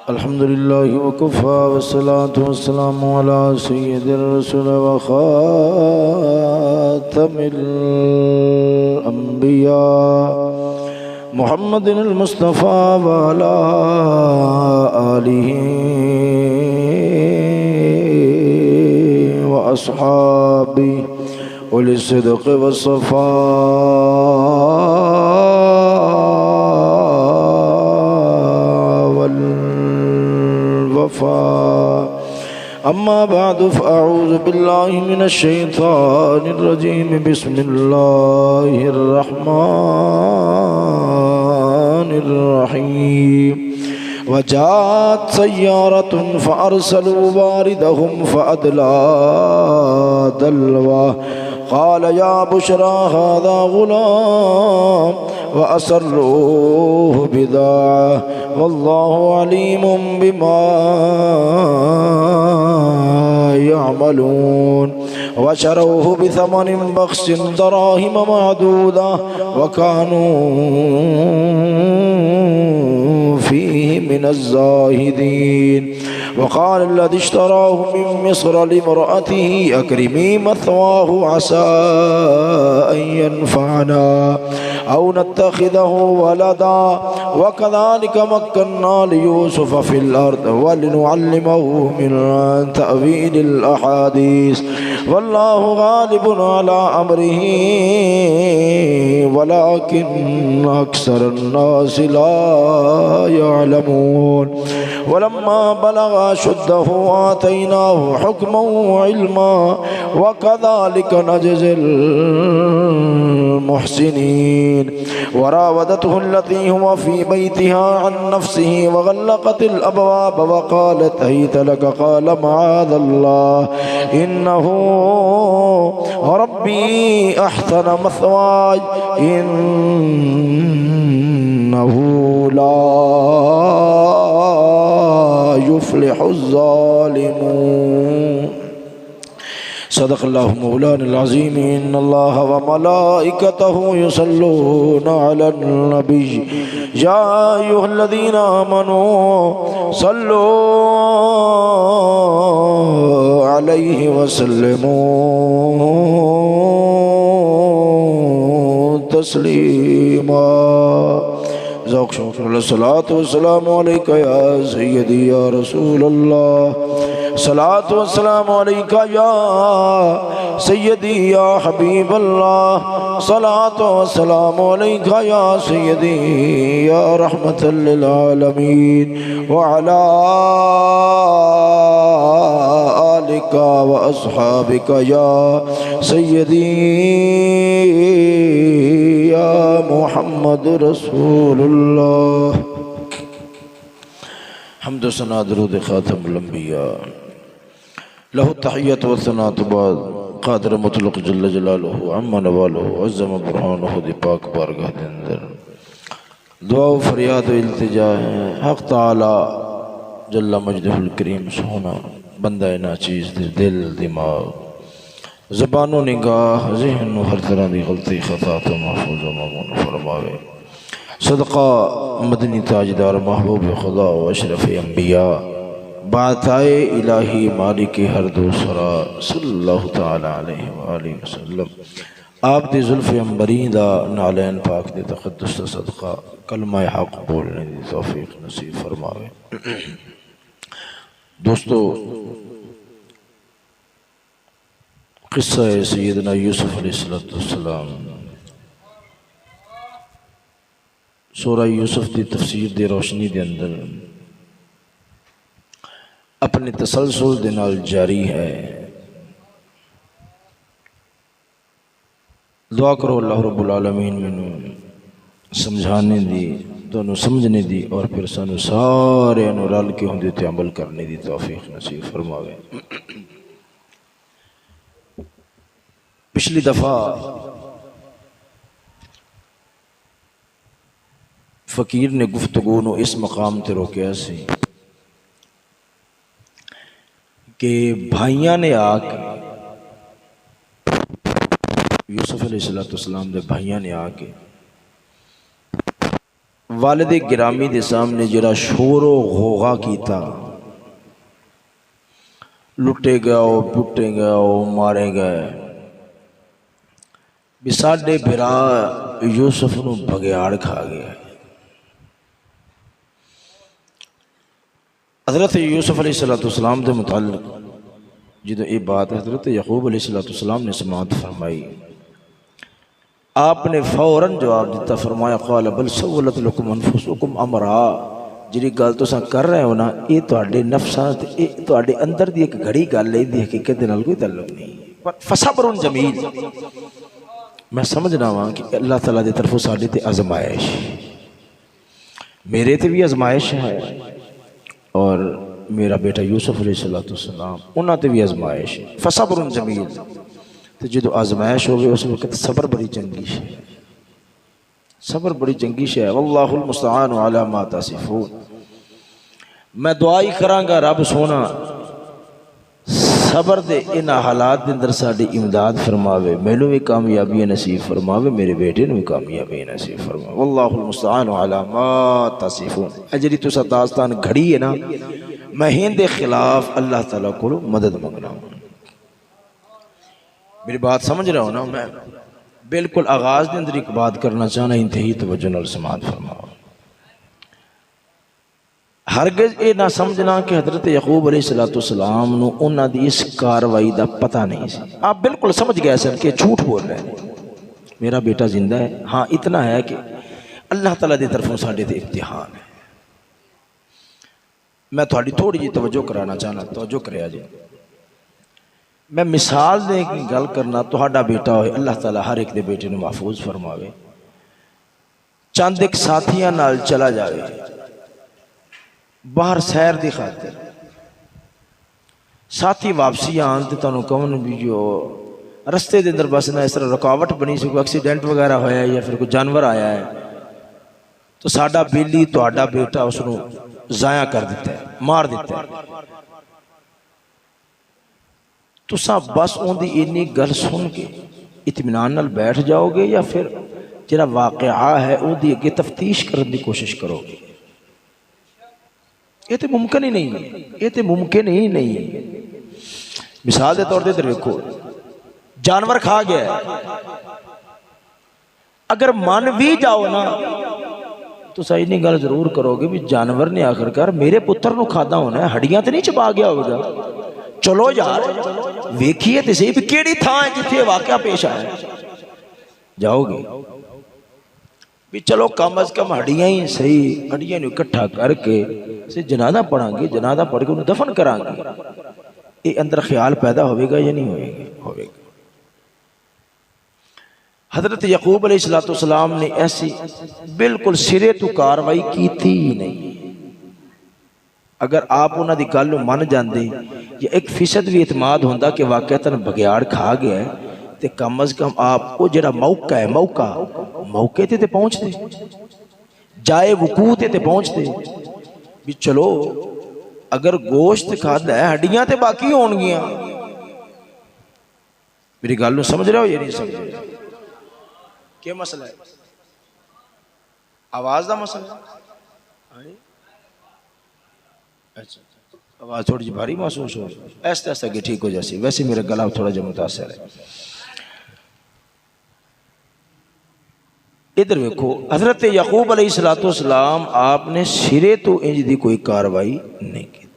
अल्हम्दुलिल्लाहि वकफ़ा वस्सलातु वस्सलामु अला सय्यिदिर रसूल व ख़ातमिल अंबिया मुहम्मदिल मुस्तफ़ा व अला आलिहि व अस्हाबिहि उलिस्सिद्क़ वस्सफ़ा अम्मा बाद फ़अऊज़ु बिल्लाहि मिनश शैतानिर रजीम बिस्मिल्लाहिर रहमानिर रहीम वजात सय्यारतुन फ़अरसलू वारिदहुम फ़अदला दल्वा क़ाल या बुशरा हाज़ा ग़ुलाम व असर्रूहु बिदाअह वल्लाहु अलीमुम बिमा यअमलून व शरौहु बिथमनिन बख़्सिन दराहिम मअदूदा व कानू फीहि मिनज़्ज़ाहिदीन वक़ाल लज़ी इश्तराहु मिन मिस्र लिम्रअतिही अक्रिमी मथवाहु असा अन यनफ़अना औ नत्तख़िज़हु वलदा वकज़ालिक मक्कन्ना लियूसुफ़ फ़िल अर्ज़ वलिनुअल्लिमहु मिन तअवीलिल अहादीस वल्लाहु ग़ालिबुन अला अम्रिही वलाकिन्न अक्सरन्नासि ला यअलमून वलम्मा बलगा अशुद्धहु आतैनाहु हुक्मन व इल्मा वकज़ालिक नजज़िल मुहसिनीन वरावदतहु अल्लती हुवा फ़ी बैतिहा अन नफ्सिही वग़ल्लक़तिल अबवाब वक़ालत हैत लक क़ाल मआज़ल्लाह इन्नहु रब्बी अहसन मथवाय इन्नहु ला युफ्लिहुज़्ज़ालिमून। सदक़ल्लाहु मौलाना अज़ीम। इन्नल्लाह व मलाइकतहु युसल्लूना अलन नबी या अय्युहल्लज़ीना आमनू सल्लू अलैहि वसल्लिमू तस्लीमा। ज़ौक़ शौक़ सलातो वस्सलामु अलैका या सय्यदी या रसूलल्लाह सलातो वस्सलामु अलैका या सय्यदी या हबीबल्लाह सलातो वस्सलामु अलैका या सय्यदी या रहमतल लिल आलमीन व अला आलिका व अस्हाबिका या सय्यदी या मुहम्मद रसूलुल्लाह। हम्द व सना दरूद खातमुल अंबिया लहु तहियत व सनात बाद क़ादिर मुतलक़ जल्ल जलालुहु अम्मा नवालुहु अज़्ज़म बुरहानुहु दी पाक बारगाह के अंदर दुआ व फरियाद व इल्तिजा है। हक़ तआला जल्ला मजदहुल करीम सोना बंदा नाचीज़ दिल दिमाग ज़बानो निगाह ज़हन हर तरह की गलती खता तो महफूज़ व मामून फरमावे। सदक़ा मदनी ताजदार महबूब खुदा व अशरफ अंबिया बाताए इलाही मालिक हर दूसरा सल्लल्लाहु तआला अलैहि व आलिहि वसल्लम आप दी ज़ुल्फ़ अंबरी दा नालैन पाक दे तक़द्दुस दा सदक़ा कलमा हक़ बोलने दी तौफ़ीक़ नसीब फरमावे। दोस्तों, क़िस्सा सैयदना यूसुफ़ अलैहिस्सलाम सूरा यूसुफ की तफसीर की रोशनी के अंदर अपने तसलसल दे नाल जारी है। दुआ करो अल्लाह रब्बुल आलमीन मैनू समझाने दी दोनों समझने दी और फिर सानू सारे रल के उहदे ते अमल करने की तौफीक नसीब फरमावे। पिछली दफ़ा फ़कीर ने गुफ्तगू नू इस मकाम ते रोकिया सी कि भाइयों ने आके यूसुफ अलैहिस्सलाम दे भाइयों ने आके वालिद गिरामी के सामने जरा शोरो गोगा किया, लुटे गए, पुटे गए, मारे गए, भी साडे बिरा यूसुफ नूं बघियाड़ खा गया। हज़रत यूसुफ अलैहिस्सलाम के मुतालिक जो ये बात हज़रत यकूब अलैहिस्सलाम ने समाअत फरमाई, आपने फौरन जवाब दिता, फरमाया क़ाल बल सव्वलत लकुम अनफुसुकुम अमरा, जिहड़ी गल तुसां कर रहे हो ना, ये तुहाडे नफ्सां ते ये तुहाडे अंदर दी एक घड़ी गल है, इहदी हकीकत दे नाल कोई ताल्लुक नहीं। पर फसब्रुन जमील, मैं समझना वा कि अल्लाह ताला दी तरफों साडे ते आजमाइश, मेरे ते भी आजमाइश है और मेरा बेटा यूसुफ अलैहिस्सलाम उन्हां ते भी आजमाइश। फसब्रुन जमील, तो जो आजमाइश होवे उस वक्त सबर बड़ी चंगी है, सबर बड़ी चंगी है। वल्लाहुल मुस्तआन अला मा तसिफून। मैं दुआ ही करांगा रब सोना सबर दे इन हालात के अंदर साडी इमदाद फरमावे, मैनू भी कामयाबी नसीब फरमावे, मेरे बेटे नूं भी कामयाबी नसीब फरमावे। वल्लाहुल मुस्तआन अला मा तसिफून। अजरी तुसा दास्तान घड़ी है ना, मैं हिंदे खिलाफ अल्लाह ताला को मदद मंगना। मेरी बात समझ रहे हो ना? मैं बिल्कुल आगाज के अंदर एक बात करना चाहना, इंतही तवज्जो नाल समाअत फरमाओ। हरगिज ये ना समझना कि हज़रत यकूब अलैहिस्सलाम नूं उन्हां दी इस कार्रवाई का पता नहीं सी। आप बिल्कुल समझ गए सन कि झूठ बोल रहे हैं, मेरा बेटा जिंदा है। हाँ इतना है कि अल्लाह ताला दी तरफों साडे ते इम्तिहान है। मैं थोड़ी थोड़ी जी तवज्जो कराना चाहना, तवज्जो करिया जी। मैं मिसाल दे की गल करना, तुहाडा बेटा होए, अल्लाह ताला हर एक दे बेटे नूं महफूज फरमावे, चंद एक साथियां नाल चला जाए बाहर सैर की खातिर, साथी वापसी आन तो तुहानूं कहन भी जो रस्ते के अंदर बस ना इस तरह रुकावट बनी सी, कोई एक्सीडेंट वगैरह होया या फिर कोई जानवर आया है, तो साडा बेली तुहाडा बेटा उसनूं ज़ाया कर दिता है, मार दिता है। तुसा बस उनकी इन्नी गल सुन के इत्मीनान नाल बैठ जाओगे या फिर जिहड़ा वाक़या है उहदी अगे तफ्तीश करने की कोशिश करोगे? ये तो मुमकिन ही नहीं है, ये तो मुमकिन ही नहीं है। मिसाल के तौर पर देखो, जानवर खा गया है, अगर मन भी जाओ ना तो सही नहीं गल जरूर करोगे भी जानवर ने आखिरकार मेरे पुत्र नूं खादा होना है, हड्डियां तो नहीं चबा गया होगा। चलो यार वेखिए तो सही भी केड़ी थां है जिथे वाकया पेश आया। जाओगे भी चलो कम अज कम हड्डियां ही सही, हड्डियां नूं इकट्ठा करके से जनाजा पढ़ांगे, जनाजा पढ़ के उन्हें दफन करांगे। ये अंदर ख्याल पैदा होगा या नहीं होगा? होगा। हजरत यकूब अलैहिस्सलाम ने ऐसी बिल्कुल सिरे तो कार्रवाई की थी ही नहीं। अगर आप उन्होंने गल मन जाते या 1% भी इतमाद होंदा कि वाकई बघियाड़ खा गया है, तो कम अज कम आप वो जो मौका है, मौके ते पहुँचते, जाए वकू ते पहुँचते भी चलो अगर गोश्त खादा है हड्डियां तो बाकी होणगियां। मेरी गल समझ रहे हो या नहीं समझ रहे? क्या मसला है? आवाज का मसला? अच्छा, आवाज थोड़ी जी भारी महसूस हो, ऐसे ऐसे आगे ठीक हो जाती। वैसे मेरा गला थोड़ा जहा मुतासर है। इधर देखो, हजरत यकूब अलैहिस्सलाम आपने सिरे तो इंज दी कोई कार्रवाई नहीं की।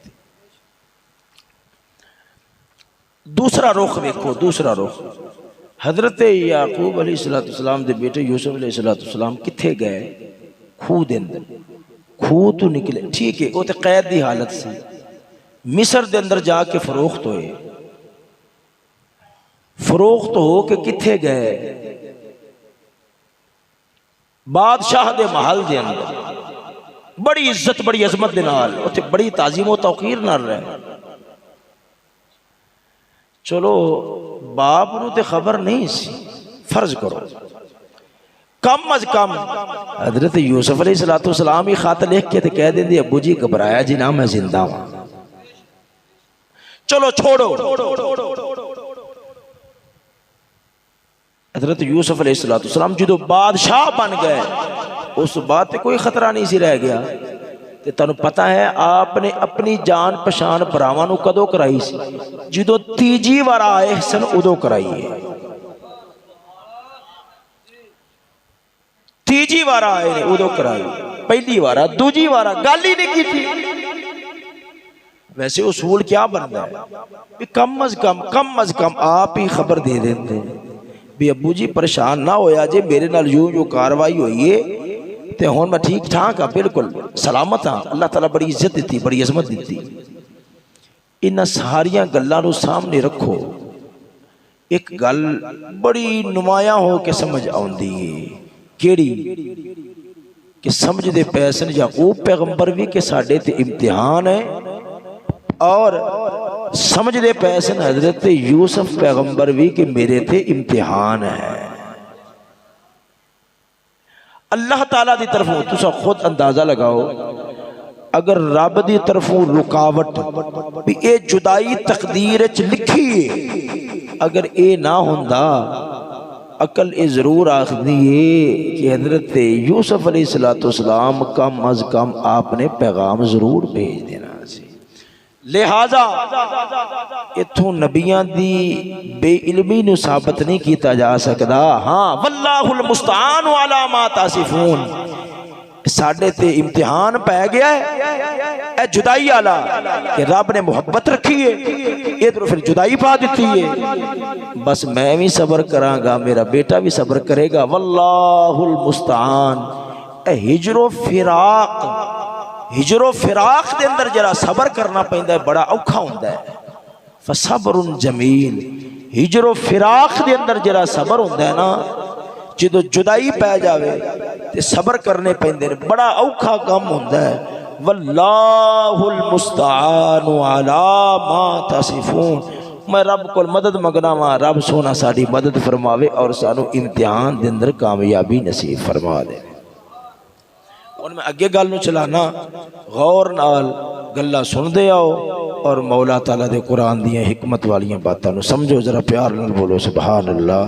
दूसरा रुख देखो, दूसरा रुख, हजरत याकूब अलैहिस्सलाम के बेटे यूसुफ अलैहिस्सलाम किथे गए? खूह के अंदर। खूह तो निकले, ठीक है, वो तो कैद की हालत से मिस्र के अंदर जाके फरोख्त होए। फरोख्त हो के किथे गए? बादशाह के महल के अंदर, बड़ी इज्जत बड़ी अजमत के नाल, उत्थे बड़ी ताजीमो तौकीर नाल रहे। चलो बाप नूं ते खबर नहीं सी, फर्ज करो कम अज कम हजरत यूसुफ अलैहिस्सलाम ही खत लिख के कह देंगे अबू जी घबराया जी ना, मैं जिंदा हूं, चलो छोड़ो। हजरत यूसुफ अलैहिस्सलाम जो बादशाह बन गए, उस बात ते कोई खतरा नहीं सी रह गया। ते तुहानू पता है आपने अपनी जान पछाण भरावां नू कदों कराई सी? जदों तीजी वार आए सन उदों कराई है। तीजी वार आए ने उदों कराई, पहली वार दूजी वार गल ही नहीं की थी। वैसे उसूल क्या बनता है? कम अज कम आप ही खबर दे देते भी अबू जी परेशान ना होया जे, मेरे नाल यूं कार्रवाई हुई है ते हुण मैं ठीक ठाक हाँ, बिल्कुल सलामत हाँ, अल्लाह ताला बड़ी इज्जत दी, बड़ी अजमत दी। इन्हां सारियां गल्लां नूं सामने रखो, एक गल बड़ी नुमाया हो के समझ आउंदी है। केड़ी? कि समझदे पैसन याकूब पैगंबर भी कि साडे ते इम्तिहान है, और समझदे पैसन हजरत यूसुफ पैगंबर भी कि मेरे थे इम्तिहान है। अल्लाह ताला दी तरफों तुसा खुद अंदाजा लगाओ, अगर रब दी तरफों रुकावट भी ये जुदाई तकदीर च लिखी है, अगर ये ना होंदा अकल ये जरूर आखदी है कि हजरत यूसुफ अलैहिस्सलाम कम अज कम आपने पैगाम जरूर भेज देना। लिहाजा इथों नबियां दी बेइल्मी नूं साबित नहीं किया जा सकता। हाँ, वल्लाहुल मुस्तान अला मा तासिफून, साडे ते इम्तिहान पै गया है जुदाई आला कि रब ने मुहब्बत रखी है, इधर फिर जुदाई पा दी है। बस मैं भी सब्र करांगा, मेरा बेटा भी सब्र करेगा। वल्लाहुल मुस्तान। हिजरो फिराक के अंदर जरा सबर करना पैंदा है, बड़ा औखा होंदा है। फसबरुन जमील। हिजरो फिराक के अंदर जरा सबर होंदा है ना, जो जुदाई पै जावे ते सबर करने पैंदे ने, बड़ा औखा काम होंदा है। वल्लाहुल मुस्तानु अला मा तसिफून। मैं रब को मदद मंगना वा, रब सोना साड़ी मदद फरमावे और सानू इम्तिहान के अंदर कामयाबी नसीब फरमा दे। हुण मैं अगे गल नूं चलाना, गौर नाल गल्लां सुनदे आओ और मौला ताला दे कुरान दियां हिकमत वालियां बातां नूं समझो। जरा प्यार नाल बोलो सुभान अल्लाह।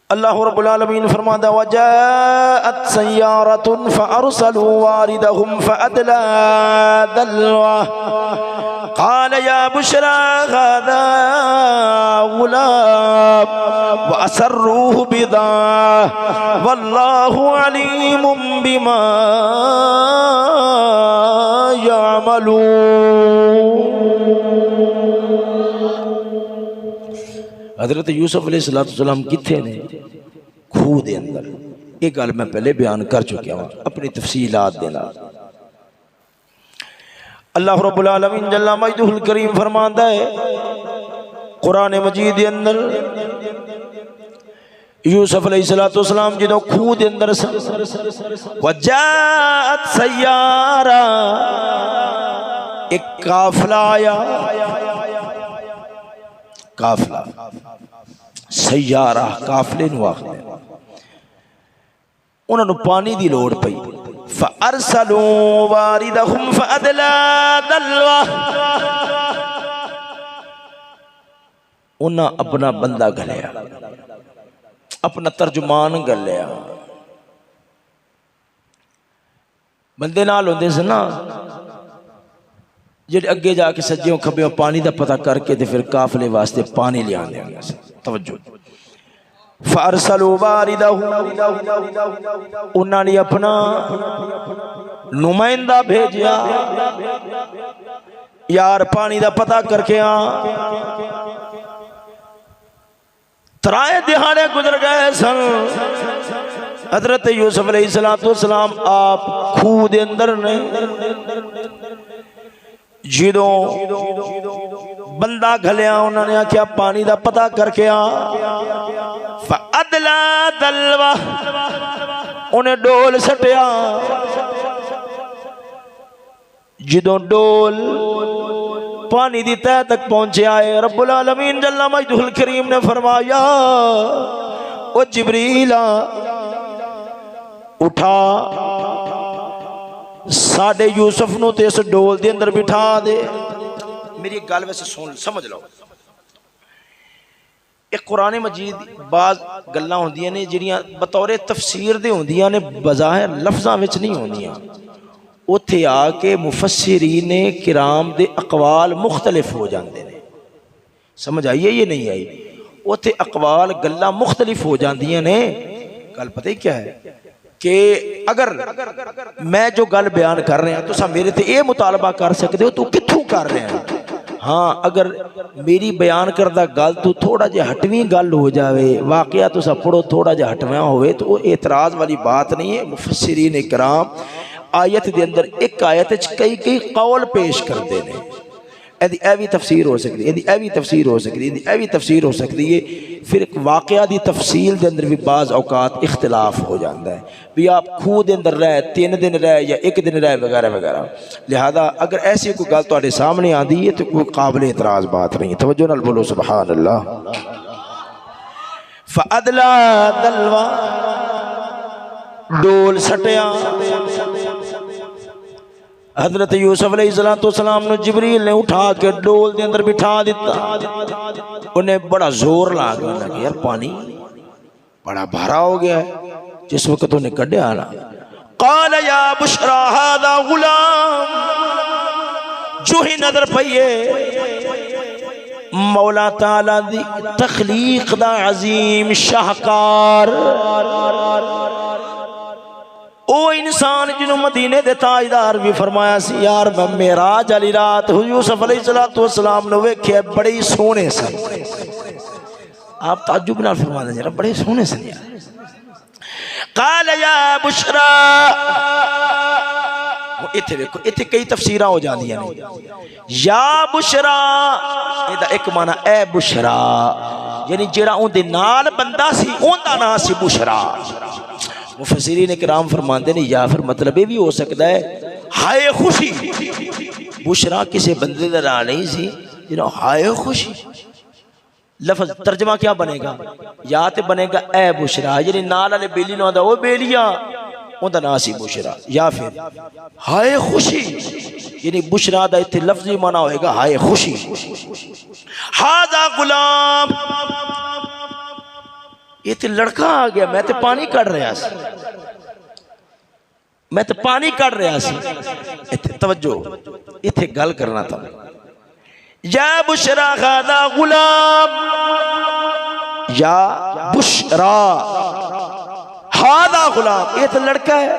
अल्लाह रब्बुल आलमीन फरमाता है, वजाअत सय्यारतुन फअरसलू वारिदहुम फअदला दल्वा क़ाल या बुशरा हाज़ा गुलाम वअसर्रूहु बिदाअह वल्लाहु अलीमुम बिमा यअमलून। हजरत यूसुफ अलैहिस्सलाम किथे ने? खूह दे अंदर। ये गल मैं पहले बयान कर चुका हूँ अपनी तफसीलात दे नाल। अल्लाह रब्बुल आलमीन जल्ला मजदुहुल करीम फरमांदा है कुरान मजीद के अंदर, यूसुफ अलैहिस्सलाम जो खूह के अंदर वजाअत सय्यारा, एक काफिला आया। काफिला सय्यारा काफिले नूं आखदे। उन्होंने पानी की लोड़ पई। फअरसलू वारिदहुम फअदला दल्वा, उन्हें अपना बंदा घलिया, अपना तर्जुमान घलिया। बंदे नाल होंदे सन ना जेडे अगे जाके सज्जों खब्बे पानी का पता करके ते फिर काफिले वास्ते पानी ले आंदे होंदे सन। तवज्जो। फअरसलू वारिदहुम, उन्होंने अपना नुमाइंदा भेजिया, यार पानी का पता करके आ। त्राए दिहाड़े गुजर गए सन। हजरत यूसुफ अलैहिस्सलाम आप खूह दे अंदर ने। जिदों बंदा घलिया उन्होंने आख्या पानी का पता करके आ। फअदला दल्वा, उन्हें डोल सटिया। जिदों डोल पानी की तह तक पहुंचे आए, रब्बुल आलमीन जल्ला मजदुहुल करीम ने फरमाया, ओ जिब्रीला उठा, साडे यूसुफ नूं ते इस डोल दे अंदर बिठा दे। मेरी गल वैसे सुन समझ लो। एक कुरान मजीद बाज़ गल्लां होंदियां ने जिहड़ियां बतौर तफसीर दे होंदियां ने बज़ाहिर लफ्ज़ां विच नहीं होंदियां। उत्थे आके मुफस्सिरीन ने किराम दे अकवाल मुख्तलिफ हो जाते हैं। समझ आई है ये नहीं आई? उत्थे अकवाल गल्लां मुख्तलिफ हो जांदियां ने। गल पता ही क्या है कि अगर मैं जो गल बयान कर रहा तुसा मेरे ते ये मुतालबा कर सकते हो तू कित्थों कर रहे हैं। हाँ, अगर मेरी बयान करदा गल तू थोड़ा जिहा हटवीं गल हो जाए, वाकया तुसा पढ़ो थोड़ा जिहा हटवा होवे तो वो एतराज़ वाली बात नहीं है। मुफस्सिरीन इकराम आयत के अंदर एक आयत कई कई कौल पेश करते हैं। यदि यह भी तफसीर हो सकती है, यदि यह भी तफसीर हो सकती है, यदि यह भी तफसीर हो सकती है। फिर एक वाकया की तफसील के अंदर भी बाज़ औकात इख्तिलाफ हो जाता है भी आप खूह के अंदर रहे 3 दिन रहे या 1 दिन रहे वगैरह वगैरह। लिहाजा अगर ऐसी कोई गल तुहाडे सामने आती है तो कोई काबिल एतराज़ बात नहीं। तवज्जो नाल बोलो सुभान अल्लाह। फ़अदला दलवा डोल सटिया हज़रत यूसुफ अलैहिस्सलाम ने जिबरील ने उठा के डोल के अंदर बिठा दिता। उन्हें बड़ा जोर लगा यार पानी बड़ा भारा हो गया है। जिस वक्त उन्हें कढ़िया ना क़ाल या बुशरा हाज़ा गुलाम, जो ही नजर पईए मौला ताला दी तखलीक दा अजीम शाहकार ओ इंसान जिन्हों मदीने दे ताजदार भी फरमाया सी यार मैं मेराज वाली रात यूसुफ अलैहिस्सलाम ने वेख्या बड़े ही सोहने सन। आप ताज्जुब नाल फरमाते जरा बड़े सोहने सन यार। क़ाल या बुशरा, इत्थे देखो इत्थे कई तफसीरां हो जांदियां ने। या बुशरा इहदा एक माना ए बुशरा यानी जेड़ा उहदे नाल बंदा सी उहदा नाम सी बुशरा। मुफस्सिरीन किराम फरमाते हैं या फिर मतलब ये भी हो सकता है हाय खुशी। बुशरा किसी बंदे का नाम नहीं सी जिन्हों हाय खुशी। लफ्ज तर्जमा क्या बनेगा? या तो बनेगा ए बुशरा यानी नाल वाले बेली ना वो बेलिया उनका नाम सी बुशरा, या फिर हाय खुशी यानी बुशरा दा इत्थे लफ्जी माना होएगा हाय खुशी। हाज़ा गुलाम, ये तो लड़का आ गया, मैं तो पानी कढ़ रहा सी, मैं तो पानी कढ़ रहा सी। इत्थे तवज्जो, इत्थे गल करना था। या बुशरा हाज़ा गुलाम, या बुशरा हाज़ा गुलाम, ये तो लड़का है।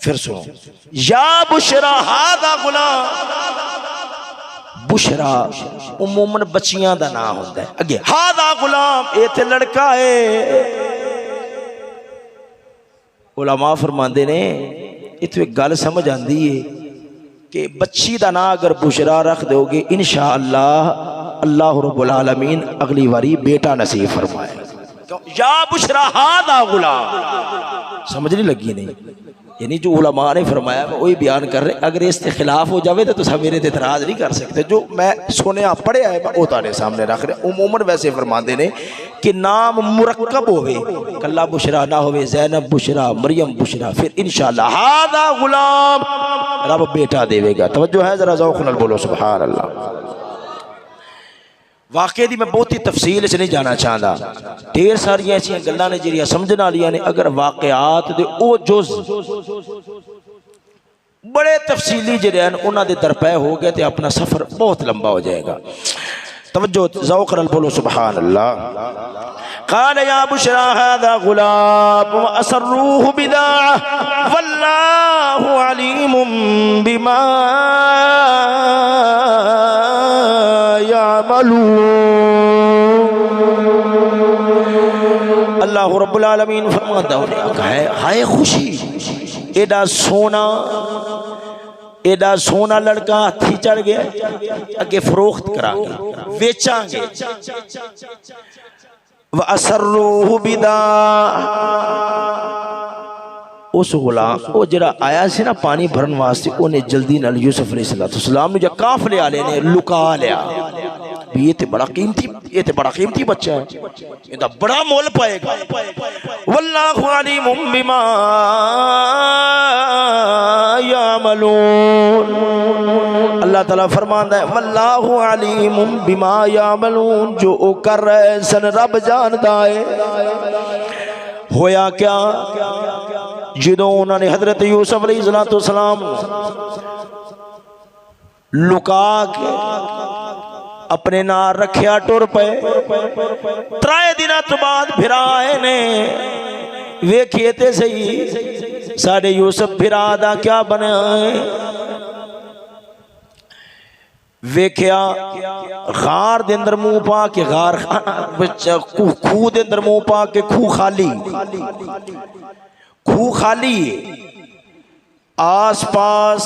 फिर सुनो, या बुशरा हाज़ा गुलाम, बुशरा उमूमन बच्चियां दा नाम होता है। अगे हाज़ा गुलाम, ये तो लड़का है। उलमा फरमाते ने इत्थे एक गल समझ आती है कि बच्ची का नाम अगर बुशरा रख दोगे इंशाअल्लाह अल्लाह रब्बुल आलमीन अगली बारी बेटा नसीब फरमाए। या बुशरा हाज़ा गुलाम, समझ नहीं लगी नहीं? यानी जो उलमा ने फरमाया मैं वही बयान कर रहे। अगर इसके खिलाफ हो जाए तो तुम मेरे एतराज़ नहीं कर सकते। जो मैं सुने पढ़िया है मैं वो तुहाडे सामने रख रहा। उमूमन वैसे फरमाते ने कि नाम मुरक्कब होवे, कल्ला बुशरा ना होवे, ज़ैनब बुशरा, मरियम बुशरा, फिर इंशाअल्लाह हाज़ा गुलाम रब बेटा देवेगा। तवज्जो है जरा ज़ौक़ नाल बोलो सुभान अल्लाह। वाकई दी मैं बहुत ही तफसील से नहीं जाना चाहता। ढेर सारिया ऐसी गल्लां ने जिहड़ियां समझण वालियां ने। अगर वाकयात दे ओ जुज़ बड़े तफसीली जिहड़े हैं उन्हां दे दरपै हो गए तो अपना सफ़र बहुत लंबा हो जाएगा। तवज्जो ज़ौक़ नाल बोलो सुभान अल्लाह। क़ाल या बुशरा हाज़ा गुलाम व असर्रूहु बिदाअह वल्लाहु अलीमुम बिमा अल्लाह रब्बुल आलमीन फरमाता है हाय खुशी, एडा सोना लड़का हाथी चढ़ गया, अगे फरोख्त करांगे बेचांगे। व असर्रूहु बिदा, उस गुलाम वो जरा आया से ना पानी भरन वास्ते उन्हें जल्दी नाल यूसुफ अलैहिस्सलाम ने जब काफले वाले ने लुका लिया। ये तो बड़ा कीमती बच्चा है, इनका बड़ा मोल पाएगा। वल्लाहु अलीमुम बिमा यामलून, अल्लाह ताला फरमांदा है वल्लाहु अलीमुम बिमा यामलून, जो ओ कर रहे सन रब जानदा है। होया क्या, जो उन्होंने हजरत यूसुफ अलैहिस्सलाम लुका के अपने नाल रखिया टुर पे। 3 दिनों तो बाद फिरा आए ने, वेखिए ते सही साडे यूसुफ फिरा दा क्या बनया है। वेख्या गार दे अंदर मुंह पा के, गार खूह दे अंदर मुंह पा के, खूह खाली, खूह खाली, आस पास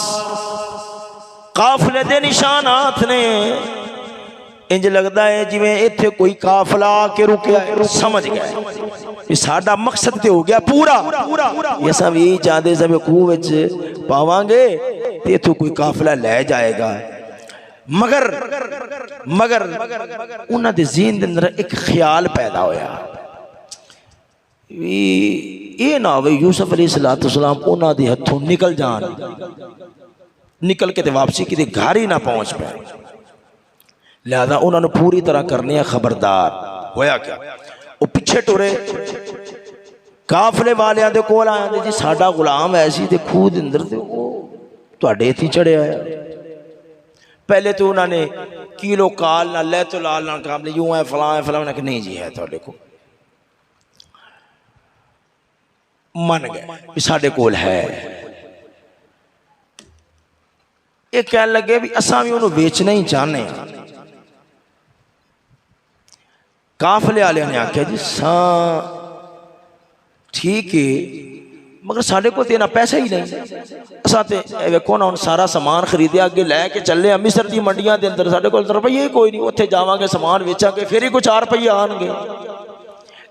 काफले दे निशानात ने। इंज लगता है जिवें इत्थे कोई काफला आके रुकया है, समझ गया साडा मकसद ते हो गया पूरा। असां भी चाहते सब खूह विच पावांगे ते इत्थों कोई काफला ले जाएगा। मगर मगर उन्हां दे ज़हन दे अंदर एक ख्याल पैदा होया, ये ना होवे यूसुफ अलैहिस्सलाम उन्हां दे हथों निकल जान, निकल के ते वापसी किते घर ही ना पहुंच पाए। लिहाजा उन्होंने पूरी तरह करने खबरदार। होया क्या, वो पिछे टुरे, काफले वालियां दे कोल आए जी साडा गुलाम ऐसी ते खूह दे अंदर ते वो तुहाडे इत्थे चढ़िया है। पहले तो उन्होंने किलो काल ना लै तो लाल ना काम यूं है फलां है फलां, कि नहीं जी है तुहाडे को। मन गए साडे कोल है। ये कह लगे भी असां भी उन्होंने बेचना ही चाहने। काफले वाले ने आख्या जी ठीक है, मगर साढ़े को इतना पैसा ही नहीं। असा तो वेखो ना, सारा समान खरीदे अगे लैके चले मिस्र की मंडिया के अंदर, साढ़े को रुपये ही कोई नहीं। उत्थे जावांगे समान बेचांगे फिर ही कोई 4 रुपये आएंगे।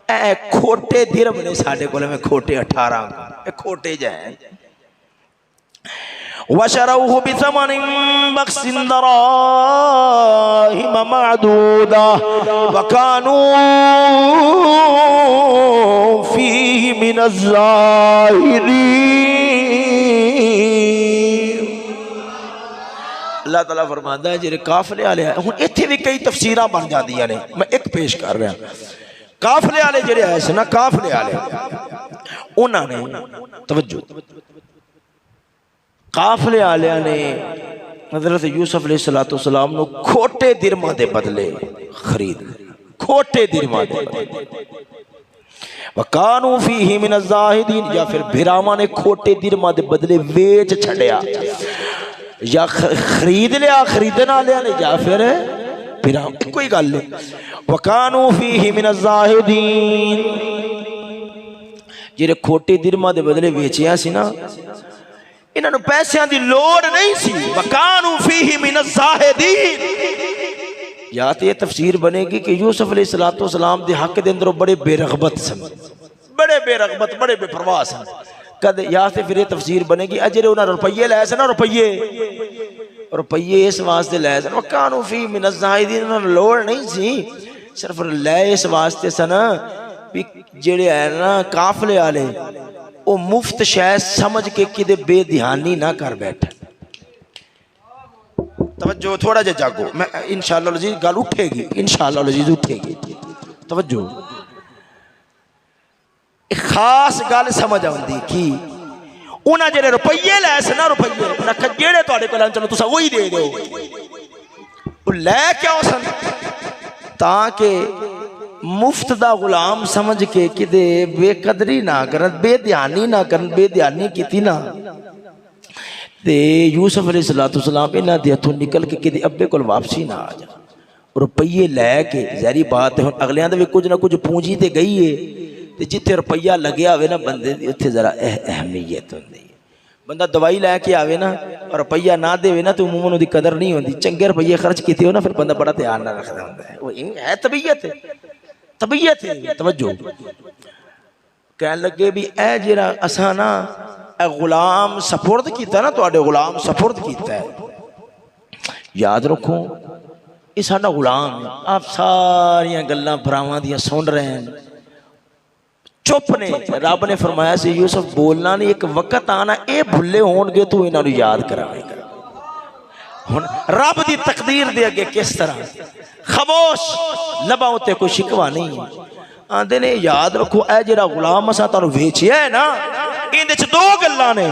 ए खोटे दिरम ने साढ़े को, खोटे 18 खोटे जाए। वशरऊहु बिसमनिन बख्सिन दराहिम मअदूदा वकानू फीहि मिनज़ ज़ाहिरीन। अल्लाह ताला फरमांदा है जिहड़े काफले वाले है, हुण इत्थे भी कई तफसीरां बन जांदियां ने, मैं एक पेश कर रहा। काफले वाले जिहड़े आए सन ना, काफले वाले उन्होंने तवज्जो, काफले आलिया ने हज़रत यूसुफ अलैहिस्सलाम को खोटे दिरमां दे बदले खरीद, खोटे दिरमां दे बदले। वकानू फीहि मिनज़ ज़ाहिदीन, या फिर भिरावां ने खोटे दिरमां दे बदले वेच छड़िया, या खरीद लिया खरीदने वालिया ने, या फिर भिरावां, कोई गल नहीं। वकानू फीहि मिनज़ ज़ाहिदीन, जिहड़े खोटे दिरमां दे बदले वेचिया सी ना, इन्होंने पैसों की लोड़ नहीं सी। वकानू फीहि मिनज़ ज़ाहिदीन, या तो यह तफसीर बनेगी कि यूसुफ अलैहिस्सलाम के हक के अंदर बड़े बेरगबत सन, बड़े बेरगबत, बड़े बेपरवाह सन। कद या तो फिर यह तफसीर बनेगी अजरे उन्होंने रुपये लाए सन, रुपये इस वास्ते लाए सन। वकानू फीहि मिनज़ ज़ाहिदीन, उन्होंने लोड़ नहीं सी, सिर्फ लाए इस वास्ते सन भी जेड़े है ना काफले वाले वो मुफ्त शय समझ के किदे बेध्यानी ना कर बैठे। तवज्जो, थोड़ा जा जागो, मैं इंशाअल्लाह अज़ीज़ गल उठेगी, इंशाअल्लाह अज़ीज़ उठेगी। तवज्जो, एक खास गल समझ आती कि उन्हें जेडे रुपये लाए सन ना, रुपये जेड़े तुहाडे कोल चलो तुसां वही दे दो, लै क्यों सन? ताकि मुफ्त दा गुलाम समझ के किदे बेकदरी ना करन, बेध्यानी ना करन। बेध्यानी की ना ते यूसुफ अलैहिस्सलाम इन्हां दे हथों निकल के किदे अब्बे कोल वापसी ना आ जा। रुपये लैके ज़ाहिरी बात है हुण अगलियां दे भी कुछ ना कुछ पूंजी ते गई है, ते जिथे रुपया लग्या होवे ना बंदे दी उत्थे जरा अहमियत होंदी है। बंदा दवाई लैके आवे ना और रुपया ना देवे ना तो उमूमन उहदी कदर नहीं होंदी। चंगे रुपये खर्च कीते हो ना फिर बंदा बड़ा ध्यान ना रखदा हुंदा है। वो है तबीयत है, तबीयत है। तवज्जो, कह लगे भी ए जिहड़ा असां ना गुलाम सपुर्द किया ना, तुहाडे गुलाम सपुर्द किया है, याद रखो ये साडा गुलाम है। आप सारियां गल्लां भरावां दियां सुन रहे हैं, चुप ने। रब ने फरमाया सी यूसुफ बोलना नहीं, एक वक्त आना ये भुले होणगे तू इन्हां नूं याद करावेगा। हुण रब दी तकदीर दे अगे किस तरह खामोश, लबां उत्ते कोई शिकवा नहीं। आंदे ने याद रखो ए जेड़ा गुलाम असां तुहानू वेचिया है ना, इहदे च दो गल्लां ने।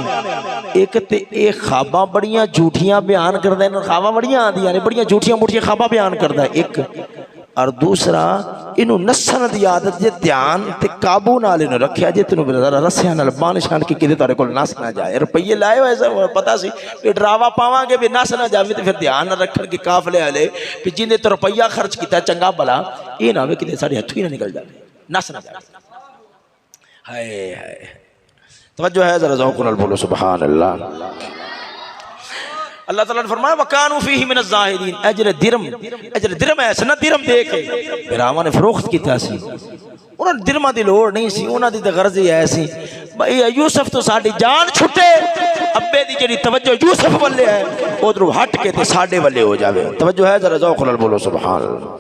एक ते ए ख्वाबां बड़ियां झूठियां बयान करदा है, ख्वाबां बड़ियां आंदियां ने, बड़ियां झूठियां मूठियां ख्वाबां बयान करदा है एक। और दूसरा इनू नसन की आदत जे ध्यान ते काबू नाल इनू रखिया जे तेन रस्सिया नाल बांध छान के किते तारे कोल नस ना जाए। रुपये लाए हो ऐसा पता सी कि डरावा पावांगे भी नस ना जाए, तो फिर ध्यान न रखन के काफले वाले भी जिन्हें तो रुपया खर्च किया चंगा भला ये ना हो कि साढ़े हथों ही ना निकल जाए, नस ना जाए। हाय हाय तवज्जो है जरा ज़ौक़ नाल बोलो सुभान अल्लाह। अल्लाह ताला ने फरमाया वकानु फीही मिन ज़ाहिदीन, अजर दिरम ऐसा ना दिरम दे के फिरावा ने फरोख्त किया सी। उन्होंने दिरमा की लोड़ नहीं सी, उन्होंने तो गर्ज ही ऐसी भाई यूसुफ तो साड़ी जान छुटे, अब्बे की जी तवज्जो यूसुफ वाले है उधरों हट के ते साडे वाले हो जाए। तवज्जो है जरा ज़ौक़ नाल बोलो सुभान अल्लाह।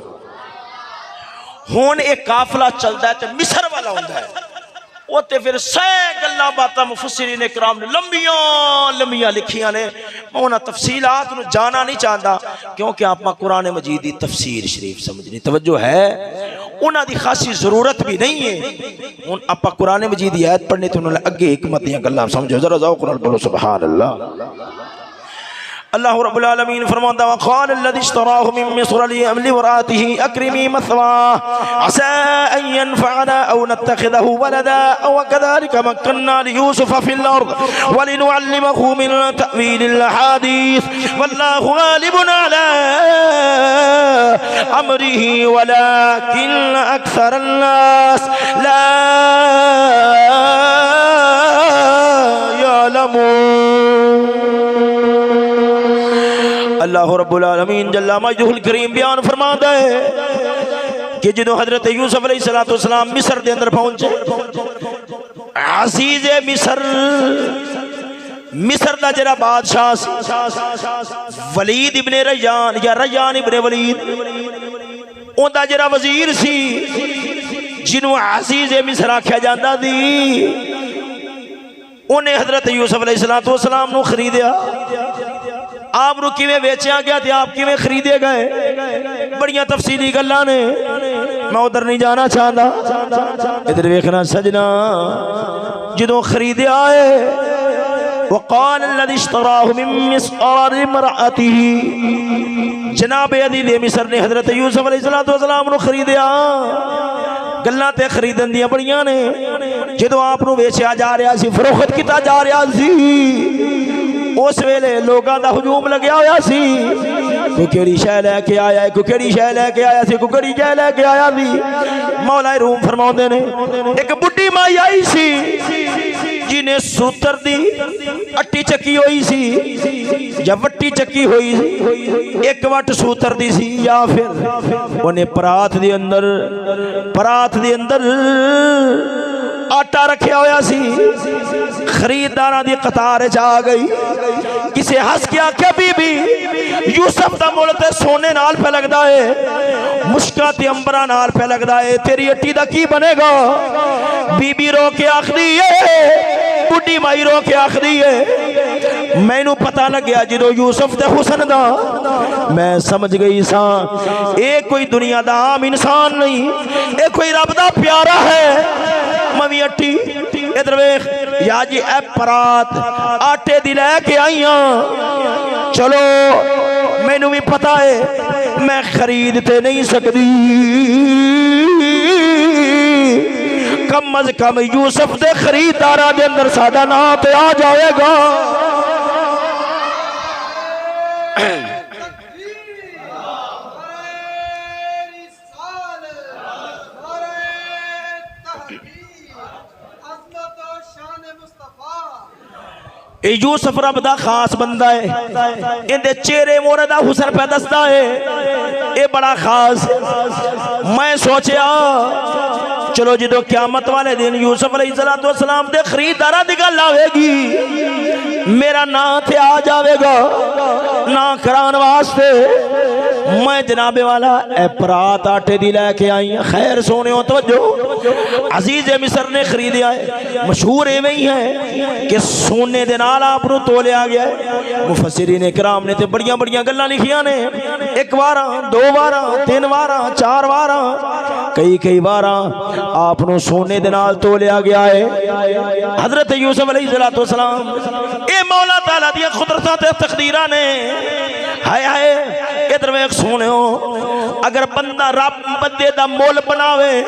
हुण एक काफिला चलता है तो मिस्र वाला होता है, उत्ते फिर सै गल्लां बातां मुफस्सिरीन इकराम ने लंबियां लंबियां लिखियां ने। मैं उन्हां तफसीलात नूं जाना नहीं चाहता क्योंकि आपां कुरान मजीद की तफसीर शरीफ समझनी। तवज्जो है उन्हां दी खासी जरूरत भी नहीं है। हुण आपां कुरान मजीद की आयत पढ़नी तो उन्होंने अगे हिकमत दीयां गल्लां समझो जरा ज़ौक़ नाल बोलो सुभान अल्लाह। अल्लाह रब्बुल आलमीन फरमाता वक़ाल अल्लज़ी इश्तराहु मिन मिस्र लिइमरातिही अक्रिमी मथवाह असा अन यनफ़अना औ नत्तखिज़हु वलदा औ कज़ालिका मक्कन्ना लियूसुफ़ फ़िल अर्ज़ वलिनुअल्लिमहु मिन तअवीलिल अहादीस वल्लाहु ग़ालिबुन अला अम्रिही वलाकिन अक्सरन नास ला यअलमून। अल्लाह रब्बुल आलमीन जल्ला मजदुल करीम बयान फरमाता है कि जो हजरत यूसुफ अलैहिस्सलाम मिस्र के अंदर पहुंचे, अजीज मिस्र का जरा बादशाह वलीद इब्ने रय्यान या रय्यान इब्ने वलीद, उनका जरा वजीर सी जिन्हों अजीज मिस्र आख्या जाता थी, उन्हें हजरत यूसुफ अलैहिस्सलाम को खरीदया। आप किवें बेचा गया थे, आप किवें खरीदे गए, बड़िया तफसीली गल्लां ने, मैं उधर नहीं जाना चाहता। इधर वेखना सजना, जो खरीदया है वक़ाल अल्लज़ी इश्तराहु मिन मिस्र लिइमरातिही, जनाब अज़ीज़ मिस्र ने हजरत यूसुफ अलैहिस्सलाम को खरीदया। गल्लां ते खरीदन दियां बड़ियां ने। जो आप वेचा जा रहा सी, फरोख्त किया जा रहा सी, उस वेले लोगों का हजूम लग्या होया सी। कोई केड़ी शै लैके आया है, कोई केड़ी शै लैके आया सी, कोई केड़ी शै लैके आया सी। मौला रूम फरमाते ने एक बुढ़ी माई आई सी जिन्हें सूत्र दी अट्टी चक्की हुई सी या वट्टी चक्की हुई सी, एक वट सूत्र दी सी या फिर उन्हें परात दे अंदर आटा रखा होया सी। खरीदारा दी कतार च आ गई। किसे हस के आख्या बीबी यूसुफ दा मुल ते सोने नाल पे लगदा है, मुश्का ते अंबरा नाल पे लगदा है, तेरी अट्टी दा की बनेगा। बीबी रो के आखदी है, बुढ़ी माई रो के आखदी है, मैनू पता लग गया जो यूसुफ दे हुसन दा, मैं समझ गई सा ये कोई दुनिया दा आम इंसान नहीं, ये कोई रब दा प्यारा है। मवी अट्टी इधर वेख या जी ए परात आटे दी लैके आई हाँ, चलो मैनू भी पता है मैं खरीद ते नहीं सकती, कम अज कम यूसुफ दे खरीदारा दे अंदर साडा नाम ते आ जाएगा। यूसुफ रब दा खास बंदा है, इहदे चेहरे मोहरे दा हुसन पे दसदा है, ये बड़ा खास। मैं सोचा चलो जो क्यामत वाले दिन यूसुफ अलैहिस्सलाम दे खरीदारा दी गल आवेगी, मेरा नाम ते आ जाएगा ना कराने वास्ते। मैं जनाबे वाला ए परात आटे दी लैके आई। खैर सोने तवज्जो, अजीज मिस्र ने खरीदया है। मशहूर एवें ही है कि सोने दे नाल आप नूं तोलिया गया है। मुफस्सिरीन इकराम ने ते बड़ियां बड़ियां गल्लां लिखियां ने, एक बार, दो बार, तीन बार, चार बार, कई बार आप नूं सोने दे नाल तोलिया गया है। हजरत यूसुफ अलैहिस्सलाम ए मौला ताला दी कुदरतां ते तकदीरां ने। हाय हाय इधर वेख सोनियो, अगर बंदा रब बंदे दा मोल बनावे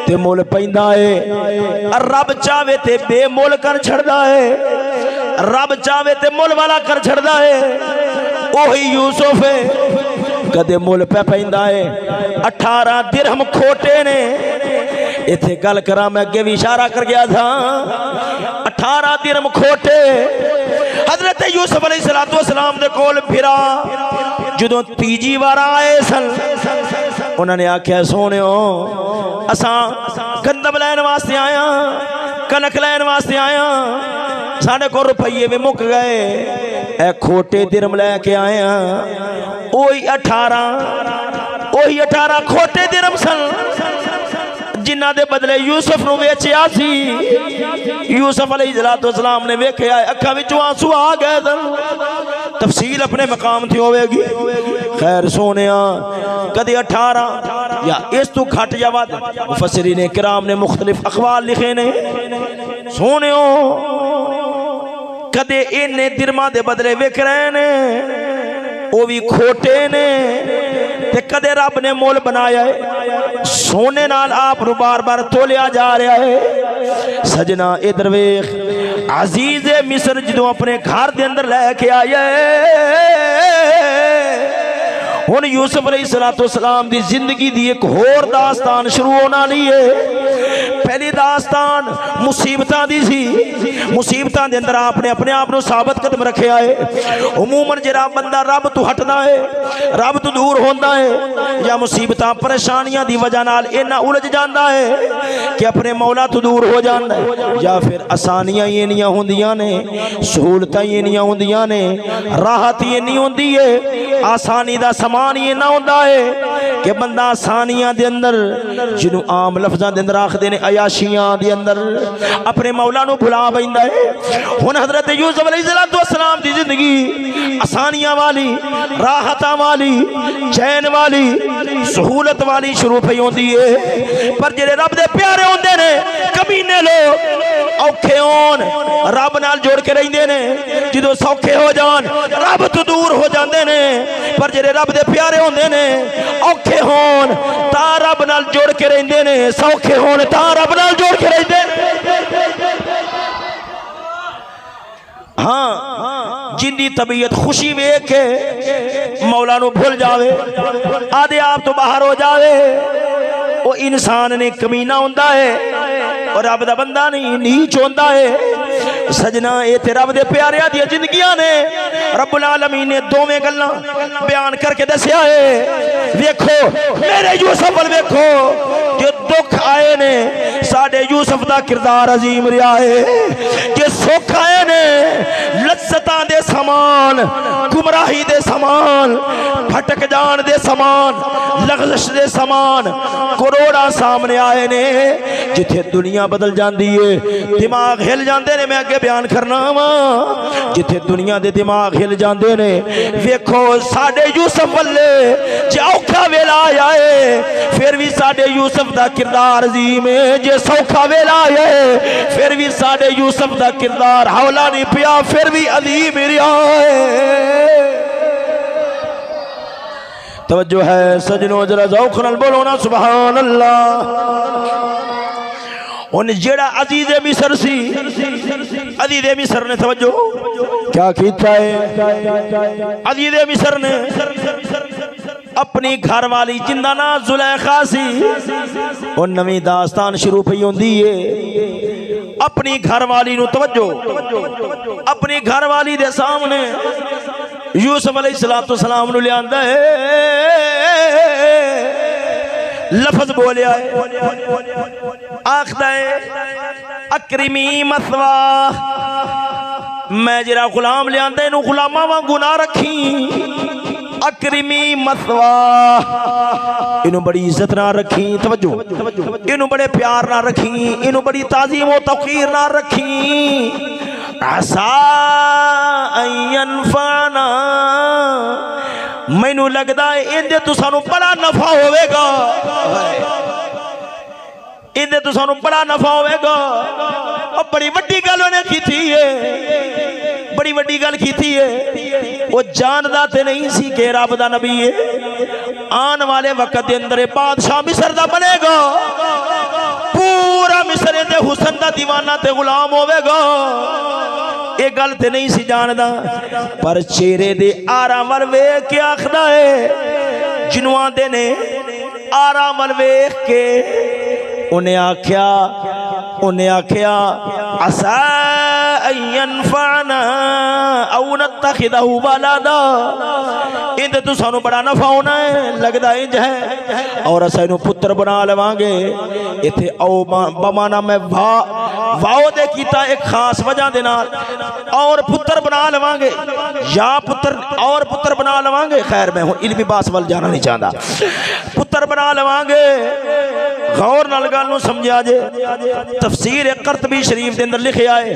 ते मोल पैंदा है, रब चाहे ते बेमोल कर छड़दा है, रब चाहे ते मोल वाला कर छड़दा है। ओही यूसुफ है कदे मोल पे पैंदा है। 18 दिरहम खोटे ने। इथे गल करा, मैं अगे भी इशारा कर गया था, 18 दिरहम खोटे हजरत यूसुफ अलैहिस्सलाम दे कोल फिरा। जदों तीजी बार आए सन, उन्होंने आख्या सोनियो असा गंदम लैन वास्ते आया, कनक लैन वास्ते आया, साढ़े को रुपये भी मुक गए, ए खोटे दिरहम लैके आया। ओही 18 खोटे दिरहम सन जिन्हां दे बदले यूसुफ नूं वेचिया सी। यूसुफ अलैहिस्सलाम ने वेख्या, अखां विचों आंसू आ गए सन। तफसील अपने मकाम थी होवेगी। खैर सोनिया, कदे 18 या इस तू घट या वध, मुफस्सिरीन किराम ने मुख्तलिफ अखवाल लिखे ने। सोनियो कदे इन्ने दिरहमां दे बदले वेख रहे ने, वो भी खोटे ने, ते कदे रब ने मोल बनाया है। सोने नाल आप बार बार तोलिया जा रहा है। सजना इधर वेख, अजीज मिस्र जो अपने घर के अंदर लैके आया हुण यूसुफ अलैहिस्सलाम दी जिंदगी दी एक होर दास्तान शुरू होने वाली है। पहली दास्तान मुसीबतां दी सी। मुसीबतां दे अंदर आपने अपने आप को साबित कदम रखा है। उमूमन जिहड़ा बंदा रब तो हटदा है, रब तो दूर होंदा है, या मुसीबतां परेशानियां दी वजह नाल इन्ना उलझ जाता है कि अपने मौला तो दूर हो जाता है, या फिर आसानियां ही इन्नियां होंदियां ने, सहूलतां ही इन्नियां होंदियां ने, राहत ही इन्नी होंदी है, आसानी दा समान ही इन्ना होंदा है कि बंदा आसानियां दे अंदर, जिन्हों आम लफ्जां दे अंदर आखदे ने अयाशियां दे अंदर, अपने मौला नूं भुला बैंदा है। हुण हजरत यूसुफ अलैहिस्सलाम दी जिंदगी आसानियां वाली, राहतां वाली, चैन वाली, सहूलत वाली शुरू पई होंदी है। पर जेड़े रब दे प्यारे होंदे ने, कमीने लोग औखे होन रब नाल जोड़ के रहिंदे ने, जदों सौखे हो जान रब तो दूर हो जाते ने। पर जेड़े रब दे प्यारे होंदे ने, औखे होन तां रब नाल जोड़ के रहिंदे ने, सौखे होन तां रब नाल जोड़ के रहिंदे ने। हाँ, जिंदी तबीयत खुशी वेख के मौला नूं भुल जावे, आदे आप तो बाहर हो जावे, वो इंसान ने कमीना होंदा है और रब दा बंदा नहीं, नीच होंदा है। सजना ये ते रब दे प्यारियां दी जिंदगियां ने। रब्बुल आलमीन ने दोवें गल्लां बयान करके दस्या है। वेखो मेरे यूसुफ वल वेखो, जो दुख आए ने साडे यूसुफ दा किरदार अजीम रहा है। जे सुख आए ने लज्जतां दे समान, गुमराही दे समान, भटक जान दे समान, लग़ज़श दे समान करोड़ा सामने आए ने। जिथे दुनिया बदल जाती है, दिमाग हिल जाते ने, मैं अगे बयान करना वा, जिथे दुनिया दे दिमाग हिल जाते ने, वेखो साडे यूसुफ वल्ले जे औखा वेला आया है, फिर भी साडे यूसुफ दा किरदार अजीम है। जे सौखा वेला आया है, फिर भी साडे यूसुफ दा किरदार हौला नहीं पिया, फिर भी अजीम रहा है। तवज्जो है सजनों, जरा ज़ौक़ नाल बोलो ना सुभान अल्लाह। उन जेड़ा अजीज़ मिस्र सी, अजीज़ मिस्र ने तवज्जो क्या कीता है। अजीज़ मिस्र ने अपनी घर वाली जिंदा ना जुलेखा सी, और नवी दास्तान शुरू पई होंदी है। अपनी घर वाली नूं तवज्जो, अपनी घर वाली दे सामने यूसुफ अलैहिस्सलाम नूं लियांदा है, लफ्ज बोलिया है, आखदा है अक्रिमी मसवा, मैं जरा गुलाम लियांदा इनू गुलामा वांगू ना रखी, अकरमी मसवा, इनू बड़ी इज्जत ना रखी, तवज्जो, इनू बड़े प्यार ना रखी, इनू बड़ी ताजीम व तौकीर ना रखी। आसा यनफाना, मैनू लगदा है इहदे तो सानू बड़ा नफा होवेगा, इहदे तो सानू बड़ा नफा होवेगा। और बड़ी वड्डी गल उन्हें कीती है, बड़ी वड्डी गल कीती है। वो जानदा ते नहीं सी कि रब दा नबी है। आने वाले वक्त के अंदर बादशाह मिस्र दा बनेगा, पूरा मिस्र दे हुसन दा दीवाना ते गुलाम होवेगा। ये गल ते नहीं सी जानदा, पर चेहरे दे आरा वल वेख के आखदा है, जिन्हों आंदे ने आरा वल वेख के उन्हें आख्या असा यनफअना औ नत्तखिदहु वलदा, इहदे तो सानू बड़ा नफा होना है, लगदा इंज है, और असा इनू पुत्र बना लवांगे। इथे औ बमाना मैं वाओ दे कीता एक खास वजह दे नाल, और पुत्र बना लवांगे, या पुत्र और पुत्र बना लवांगे। खैर मैं हुण इल्मी बास वल जाना नहीं चाहता, पुत्र बना लवांगे। गौर नाल गल नूं समझा जे, तफसीर क़ुरतुबी शरीफ के अंदर लिखा है,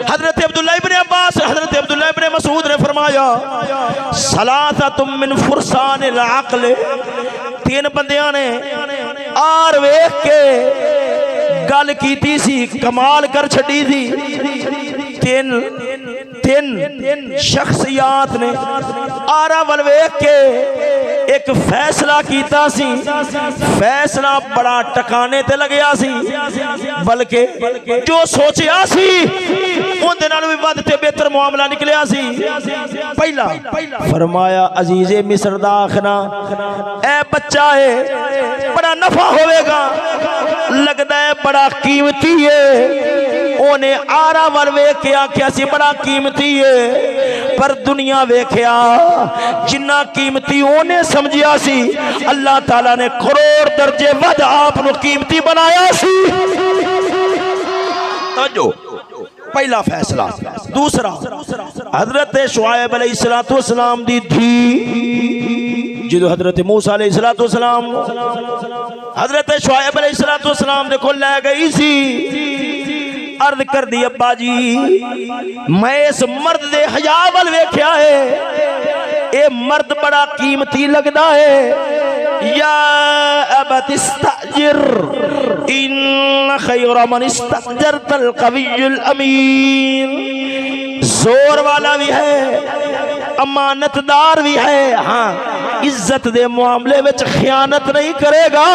हजरत अब्दुल्लाह इब्ने अब्बास, हजरत अब्दुल्लाह इब्ने मसूद ने फरमाया, सलासतुम मिन फुरसानिल अक़ल, तीन बंदियां ने आर वेख के गल कीती सी, कमाल कर छड़ी थी। तीन शख्सियात ने आरा वल वेख के एक फैसला कीता सी, फैसला बड़ा टकाने ते लगया सी, बल्कि जो सोचिया सी उहदे नाल भी वध ते बेहतर मामला निकलिया सी। पहला फरमाया, अजीजे मिस्र दा आखना ए बच्चा है, बड़ा नफा होवेगा, लगदा है बड़ा कीमती है। उन्हें आरा वल वेख के आख्या सी बड़ा कीमती है, पर दुनिया वेख्या जिन्ना कीमती उन्हें समझिया सी, अल्लाह ताला ने करोड़ दर्जे वध आप नू कीमती बनाया सी। तो पहला फैसला। दूसरा, हजरत शुआयब अलैहिस्सलाम दी धी, जो हजरत मूसा अलैहिस्सलाम हजरत शुआयब अलैहिस्सलाम दे कोल लै गई सी। अर्ज कर दी, अब्बा जी मैं इस मर्द दे हया वल वेख्या है, ये मर्द बड़ा कीमती लगदा है। या अबत इस्तअजिर इन खैर मन इस्तअजरतल कवियुल अमीन, जोर वाला भी है, अमानतदार भी है, हाँ इज्जत दे मामले में खयानत नहीं करेगा।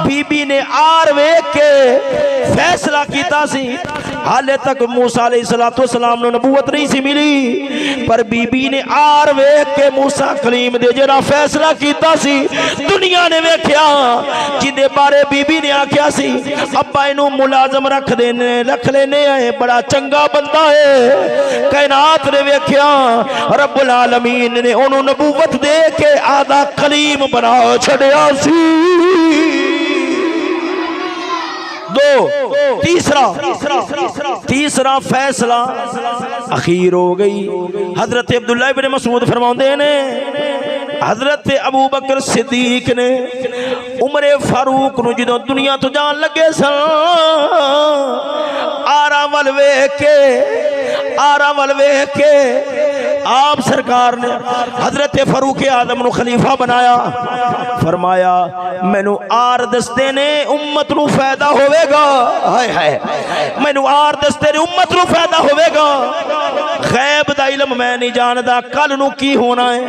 बीबी ने आर वेख के फैसला कीता सी, हाले तक मूसा अलैहिस्सलाम नूं नबूवत नहीं सी मिली, पर बीबी ने आर वेख के मूसा कलीम दे जेड़ा फैसला कीता सी, दुनिया ने वेख्या, जिदे बारे बीबी ने आख्या सी अब्बा इनू मुलाजम रख लेने आए, बड़ा चंगा बंदा है। कायनात ने वेख्या, रब्बुल आलमीन ने ओनू नबूवत दे के आदा कलीम बना छड़िया सी। दो तीसरा फैसला अखीर हो गई। हजरत अब्दुल्लाह इब्ने मसूद फरमाते ने, हजरत अबू बकर सिद्दीक ने उमरे फारूक नूं जदों दुनिया तो जान लगे सन, आरा वल वेख के आप सरकार ने हजरत फारूक आदम नूं खलीफा बनाया। फरमाया मैनू आर दसदे ने उम्मत नूं फायदा होवेगा, हाय हाय मैनू आर दसदे ने उम्मत नूं फायदा होवेगा। गैब दा इल्म मैं नहीं जानदा कल नूं की होना है,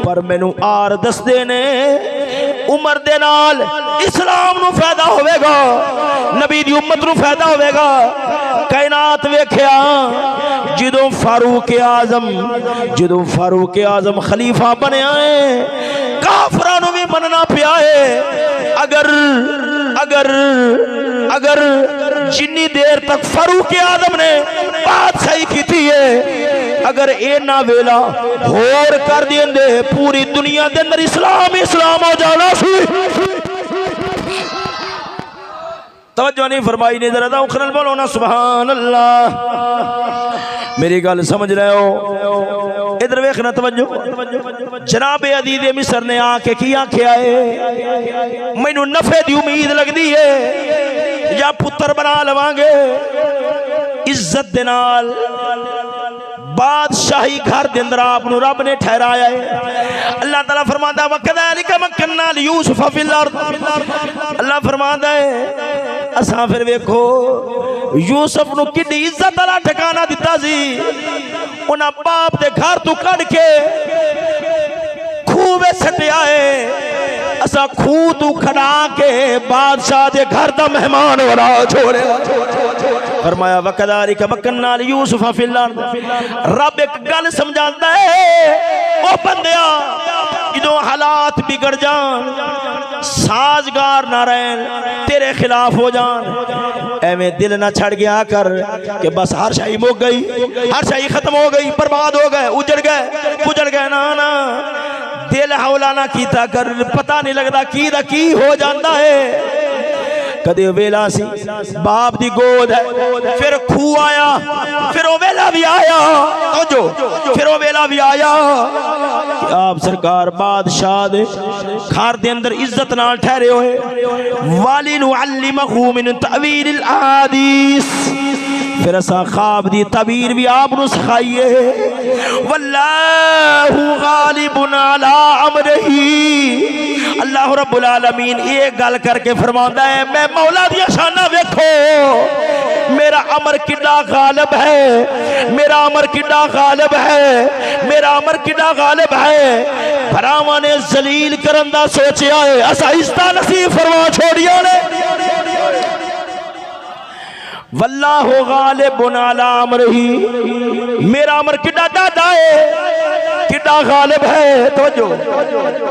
पर मैनू आर दसदे ने उमर दे नाल इस्लाम नूं फायदा होवेगा, नबी दी उम्मत नूं फायदा होवेगा। कायनात वेख्या, जदों फारूक आजम खलीफा बनया है, काफरां नूं भी मनना पिया है। अगर जिन्नी देर तक फारूक आजम ने बादशाही की है, अगर ए ना वेला होर कर देंदे, पूरी दुनिया के अंदर इस्लाम हो जाना सी। तवज्जो नहीं फरमाई ने, जरा उखरल बोलो ना सुभान अल्लाह। मेरी गल समझ रहे हो? इधर वेखना तवज्जो। जनाब अजीज मिस्र ने आके की आख्या है, मैनू नफे की उम्मीद लगती है या पुत्र बना लवांगे इज्जत दे नाल। बादशाही घर के अंदर आपनू रब ने ठहराया है। अल्लाह ताला फरमाता है वकज़ालिका मक्कन्ना लियूसुफ़ फ़िल अर्द। अल्लाह फरमाता है असां फिर वेखो यूसुफ नू किड्डी इज्जत वाला ठिकाना दिता सी। उन्हां बाप दे घर तू कढ़ के खूह में सटिया है। असा खूह तू खड़ा के बादशाह दे घर दा मेहमान बना छोड़े। फरमाया वकज़ालिका मक्कन्ना लियूसुफ़ फ़िल अर्द। रब एक गल समझाता है ओ बंदिया, जो हालात बिगड़ जान, साजगार ना रहन, तेरे खिलाफ हो जान, एवें दिल ना छड़ गया कर कि बस हर शाही मुक गई, हर शाही खत्म हो गई, बर्बाद हो गए, उजड़ गए, पुजड़ गए। ना ना, दिल हौला ना कीता कर। पता नहीं लगता की हो जाता है। कदे वेला सी बाप दी गोद है, फिर खूह आया, फिर वो वेला भी आया, जो फिर वो वेला भी आया। आप सरकार बादशाह दे घर दे अंदर इज्जत नाल ठहरे हुए। वाली नुअल्लिमहु मिन तअवीलिल अहादीस। फिर असा ख्वाब दी तबीर भी आपनू सिखाइए। वल्लाहु गालिबुन अला अमरिही। अल्लाह रब्बुल आलमीन ये गल करके फरमांदा है, मैं मौला दी शाना वेखो, मेरा अमर किड्डा गालिब है, मेरा अमर किड्डा गालिब है, मेरा अमर किड्डा गालिब है। भरावां ने जलील करन दा सोचिया है, असा इज्जत नसीब फरमा छोड़िया ने। वल्लाहु गालिबुन अला अमरिही। मेरा अमर किड्डा डाडा है, किड्डा गालिब है। तो जो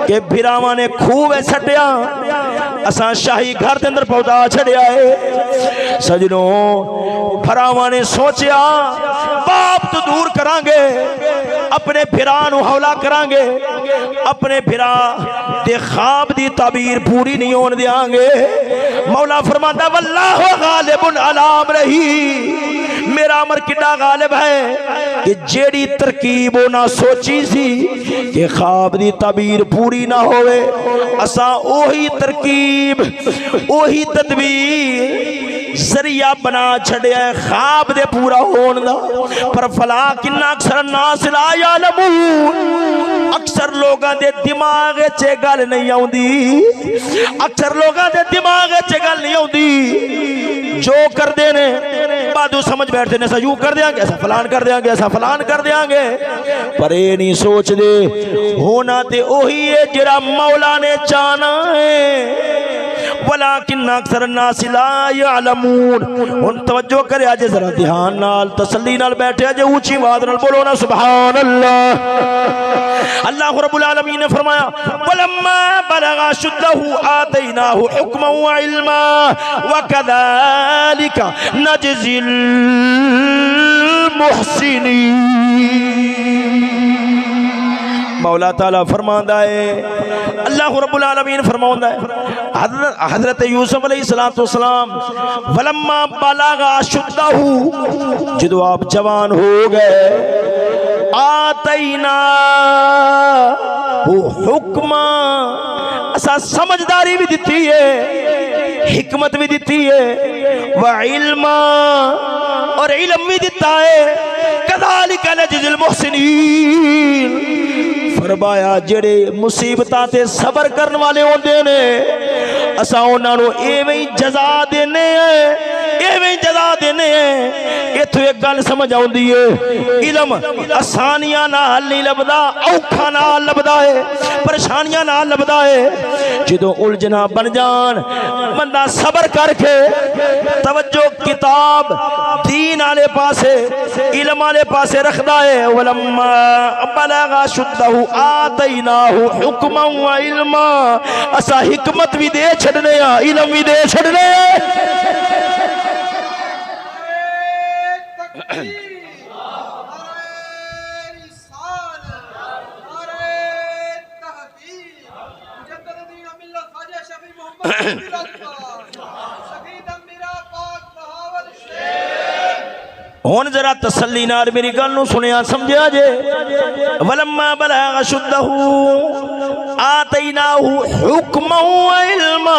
के भिरावां ने खूह में सटिया, असा शाही घर के अंदर पहुंचा छड़िया है। सजनों भरावां ने सोचिया बाप तो दूर करांगे, अपने भिरा नू हौला करांगे, अपने भिरा दे ख्वाब दी ताबीर पूरी नहीं होने देंगे। मौला फरमाता वल्लाहु गालिबुन अला अमरिही। मेरा अमर किड्डा गालिब है कि जेड़ी तरकीब ना सोची सी कि ख्वाब दी ताबीर पूरी ना होवे, असा ओही तरकीब ओही तदबीर जरिया बना छड़िया ख्वाब दे पूरा होने दा। पर फला किन्ना अक्सर नास ला यालमून। अक्सर लोगों के दिमाग च गल नहीं आउंदी, अक्सर लोगों के दिमाग च गल नहीं आउंदी। जो करते ने बादू समझ बैठते ने, ऐसा यूं कर देंगे, ऐसा फलान कर देंगे, ऐसा फलान कर देंगे, पर ये नहीं सोचते होना ते ओही है जिहड़ा मौला ने चाहना है। वलाकिन अक्सर नास ला यालमून। हुन तवज्जो करे आज जरा ध्यान नाल तसल्ली नाल बैठे आज ऊंची आवाज नाल बोलो ना सुभान अल्लाह। अल्लाह रब्बुल आलमीन ने फरमाया वलम्मा बलगा शुद्धहु आतैनाहु हुक्मन व इल्मा व कज़ालिका नजज़िल मुहसिनीन। मौला ताला फरमांदा है, अल्लाह रब्बुल आलमीन फरमांदा है हजरत यूसुफ अलैहिस्सलाम वलम्मा बलगा शुद्धहु, जदों आप जवान हो गए, आतैना हुक्मा, असा समझदारी भी दी है, हिकमत भी दी है, व इल्मा, और इल्म भी दिता है। कज़ालिका नजज़िल मुहसिनीन। फरमाया जेड़े मुसीबतां ते सबर करने वाले होंदे ने, असा उन्हां नूं एवें जज़ा देने हैं, एवें जज़ा देने हैं। इत्थों एक गल समझ आउंदी है, इल्म आसानियां नाल नहीं लभदा, औखा नाल लभदा है, परेशानियां नाल लभदा है। जदों उलझना बन जान, बंदा सबर करके तवज्जो किताब दीन वाले पासे, इल्म वाले पासे रखदा है। वलम्मा बलगा शुद्धहु आतैनाहु हुक्मन व इल्मा। असा हिकमत भी दे छड़ने, इल्म भी दे छड़ने। हुण जरा तसल्ली नाल मेरी गल नूं सुनिया समझिया जे। वलम्मा बलग शुद्धहू आतैनाहू हुक्मन व इल्मा,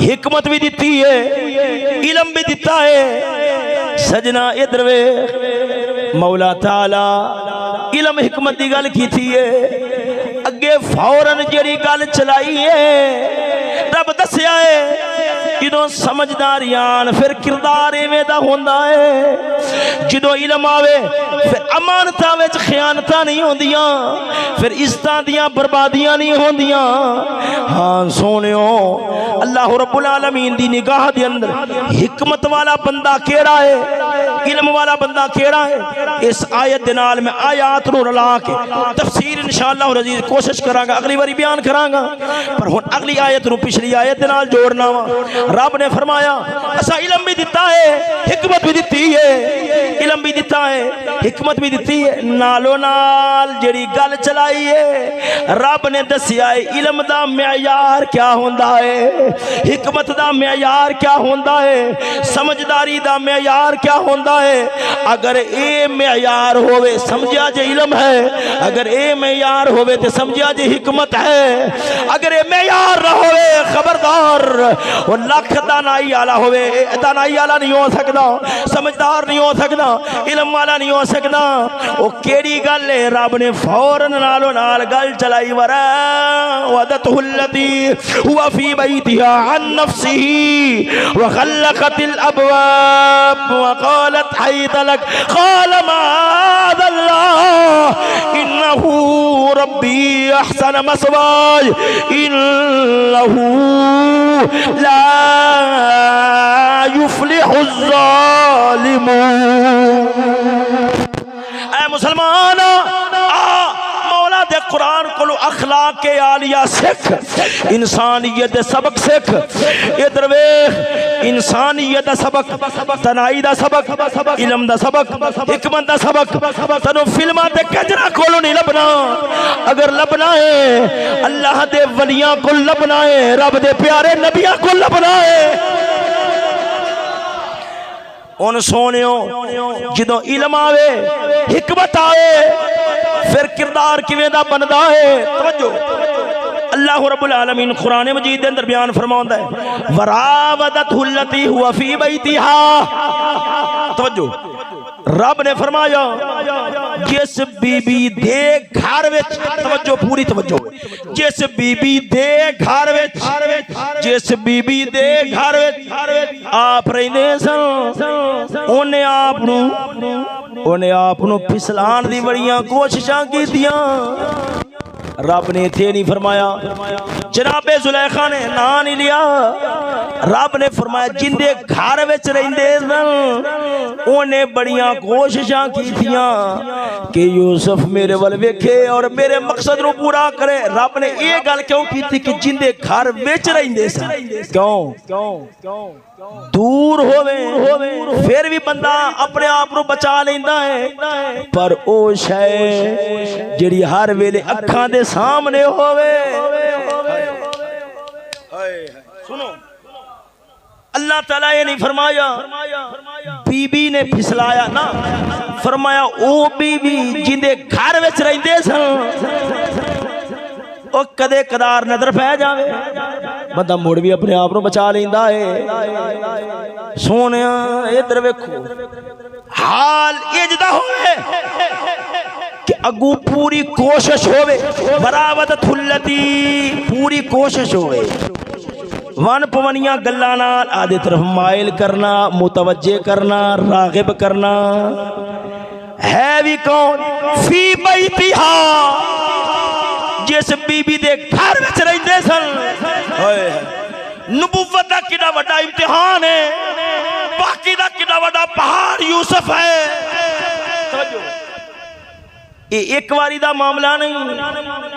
हिकमत भी दी है, इलम भी दिता है। सजना इधर वे मौला ताला इलम हिकमत की गल की थी है, अगे फौरन जड़ी गल चलाई है रब दसिया है। जो समझदारियां फिर किरदार इवें दा होंदा है। जो इलम आवे फिर अमानतां विच खयानतां नहीं होंदियां, फिर इज्जतां दियां बर्बादियां नहीं होंदियां। हाँ सोनियो, अल्लाह रब्बुल आलमीन दी निगाह दे अंदर हिकमत वाला बंदा केड़ा है, इल्म वाला बंदा केड़ा है, इस आयत दे नाल मैं आयात नूं रला के तफसीर इंशाअल्लाह अज़ीज़ कोशिश करांगा, अगली बारी बयान करांगा। पर हुण अगली आयत नूं पिछली आयत दे नाल जोड़ना वा। रब ने फरमाया असा इल्म भी दिता है, हिकमत भी दिती है। इल्म भी दिता है, हिकमत भी दिती है, नालो नाल जड़ी गल चलाई है रब ने दसिया है इल्म दा मेयार क्या होंदा है, हिकमत दा मेयार क्या होंदा है, समझदारी दा मेयार क्या होंदा है। अगर ए मेयार होवे समझिया जे इल्म है, अगर ए मेयार होवे ते समझिया जे हिकमत है। अगर ए मेयार ना होवे खबरदार वो लख दानाई आला होवे, दानाई आला नहीं हो सकता, समझदार नहीं हो सकता, इल्म वाला नहीं हो सकता। वो केड़ी गल है, रब ने फौरन नालो नाल गल चलाई। वरा वदतुल्लती हुवा फी बैतिहा अन नफ्सिही व खलक़तिल अबवाब व क़ालत हैत लक क़ाल माअज़ल्लाह इन्नहू रब्बी अहसन मस्वाय इन्नहू ला युफ्लिहुज़ ज़ालिमून। ऐ मुसलमान मौला दे कुरान को अखलाक के आलिया सिख, इंसानियत दे सबक सिख। इधर वेख इंसानियत दा सबक, तनाई दा सबक, इल्म दा सबक, हिकमत दा सबक तनु फिल्मां ते कजरा कोलों नहीं लभना। अगर लभना है अल्लाह दे वलियां को लभना है, रब दे प्यारे नबियां को लभना है। उन सोनियो जो इल्म आवे हिकमत आवे फिर किरदार किवें दा बनदा है। तवज्जो, अल्लाह रब्बुल आलमीन कुरान मजीद के अंदर बयान फरमाउंदा है वरावदतुल्लती हुवा फी बैतिहा। तवज्जो, रब ने फरमाया जिस बीबी दे घर विच, तवज्जो पूरी तवज्जो, जिस बीबी दे घर विच, जिस बीबी दे घर विच आप रहिंदे सन ओने आप नूं फिसलाण दी बड़ियां कोशिशां कीतियां। रब ने इत्थे नहीं फरमाया जनाबे जुलेखा ने ना नहीं लिया, रब ने फरमाया जिंदे घर विच रहिंदे सन ओने बड़ियां कोशिशां कीतियां कि यूसुफ मेरे वल वेखे और मेरे मकसद नूं पूरा करे। रब ने ये गल क्यों की कि जिंदे घर विच रहिंदे सन, क्यों दूर होवे फिर भी बंदा अपने आप को बचा लेंदा है, पर ओ शय जिहड़ी हर वेले अखां दे सामने होवे। सुनो, अल्लाह ताला ये नहीं फरमाया बीबी ने फिसलाया ना, फरमाया ओ बीबी जिंदे घर विच रहिंदे सन ओ कदे कदार नजर पै जावे बंदा मुड़ भी अपने आप को बचा लेंदा है। सोने इधर वेखो हाल इजदा होवे कि अगू पूरी कोशिश होवे, वरावदतुल्लती पूरी कोशिश होवे, वन पवनियां गल्लां नाल आदे तरफ माइल करना, मुतवज्जे करना, रागिब करना। है भी कौन? फी बैतिहा, जिस बीबी दे घर विच रहिंदे सन। नबुव्वत दा कितना बड़ा इम्तिहान है, बाकी दा कितना बड़ा पहाड़ यूसुफ है। ये एक बारी दा मामला नहीं,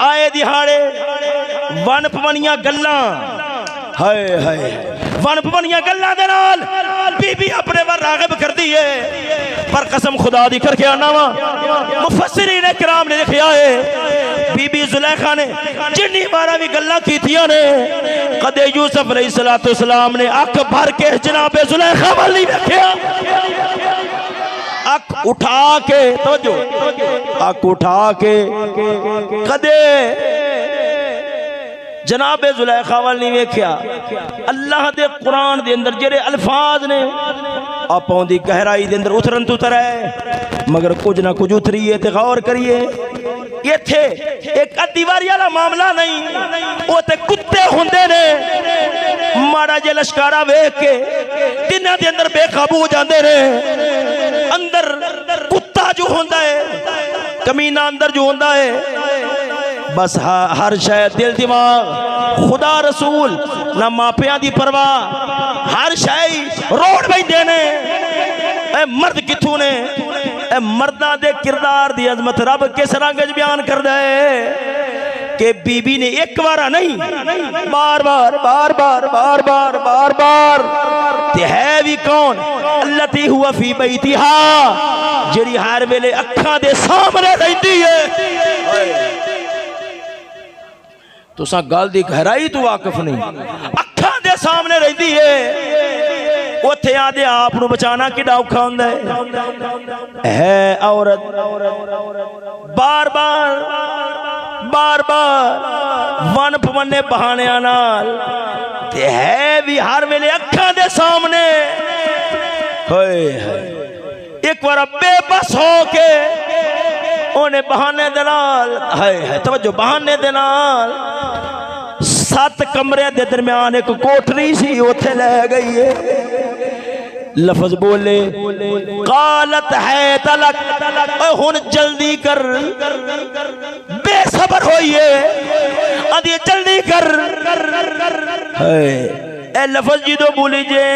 आए दिहाड़े वन पवनियां गल्लां, हाय हाय वन पवनियां गल्लां दे नाल बीबी अपने पर रागिब करदी है। पर कसम खुदा दी करके आना वा, मुफस्सिरीन किराम ने लिखा है बीबी जुलेखा ने जिन्नी बारा भी गल्लां कीतियां ने कदे यूसुफ अलैहिस्सलाम ने अख भर के जनाबे जुलेखा वाल नहीं देखिया। अख उठा के तवज्जो, अख उठा के कदे जनाबे जुलेखा वाल नहीं वेख्या। अल्लाह दे कुरान दे अंदर जेड़े अल्फाज ने आपों दी गहराई दे अंदर उतरन तो उतर है, मगर कुछ ना कुछ उतरीए ते गौर करिए। इत्थे एक अतिवारी वाला मामला नहीं, वो ते कुत्ते हुंदे ने माड़ा जे लश्कारा वेख के तिन्हां दे अंदर बेकाबू हो जांदे ने। अंदर कुत्ता जो होंदा है, कमीना अंदर जो होंदा है, बस हर शय दिल दिमाग खुदा रसूल ना मापिया दी परवाह हर शय रोड बैठे ने। ए मर्द किथों ने, ए मर्दा दे किरदार दी अजमत रब किस रंग च बयान कर दे कि बीबी ने एक बार नहीं बार बार बार बार बार बार बार बार ते है भी कौन अल्लती हुआ फी बैतिहा जेड़ी हर वेले अखां दे सामने रहती है। तुसा गल दी गहराई तो वाकिफ नहीं, अखां दे सामने रहती है। उथे आदे आप नू बचाना किड़ा औखा हुंदा है औरत बार बार बार बार वन पवने बहानिया नाल ते है भी हर वेले अखां दे सामने। होए एक बार बेबस हो के उन्हें बहाने दे नाल है तवज्जो बहाने दे नाल 7 कमरे दे दरम्यान एक कोठरी सी उथे ले गई है। लफ्ज बोले कालत है तलक हुन जल्दी कर, बेसबर होइए आदि जल्दी कर। ए लफ्ज जो बोली जे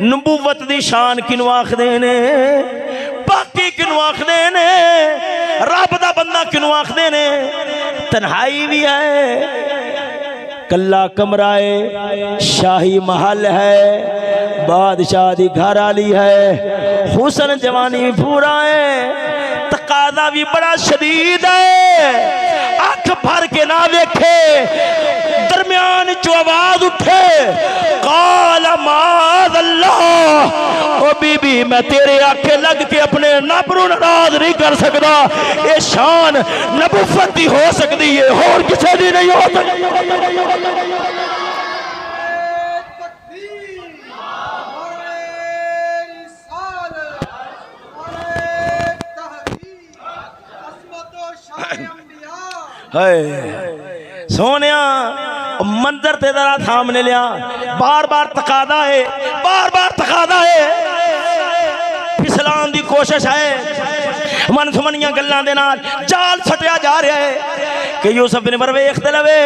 नबूवत दी शान किनू आखदे ने, बाकी किनू आखदे ने, रब दा बंदा किनू आखदे ने। तन्हाई भी है, कल्ला कमरा है, शाही महल है, बादशाह दी घर आली है, हुसन जवानी भी पूरा है, तकादा भी बड़ा शदीद है। अख भर के ना देखे, दरमियान जो आवाज उठे काला माद अल्लाह, ओ बीबी मैं तेरे आखे लग के अपने नब नूं नाराज नहीं कर सकता। ये शान नबुव्वत दी हो सकती है, होर किसी दी नहीं हो सकती। सोनिया मंजर ते जरा सामने लिया, बार बार तकादा है, बार बार तकादा है, फिसलान दी कोशिश है, मनसुमनियां गल्लां दे नाल जाल सटिया जा रहा है कि यूसुफ बिन बरवेख दे लवे।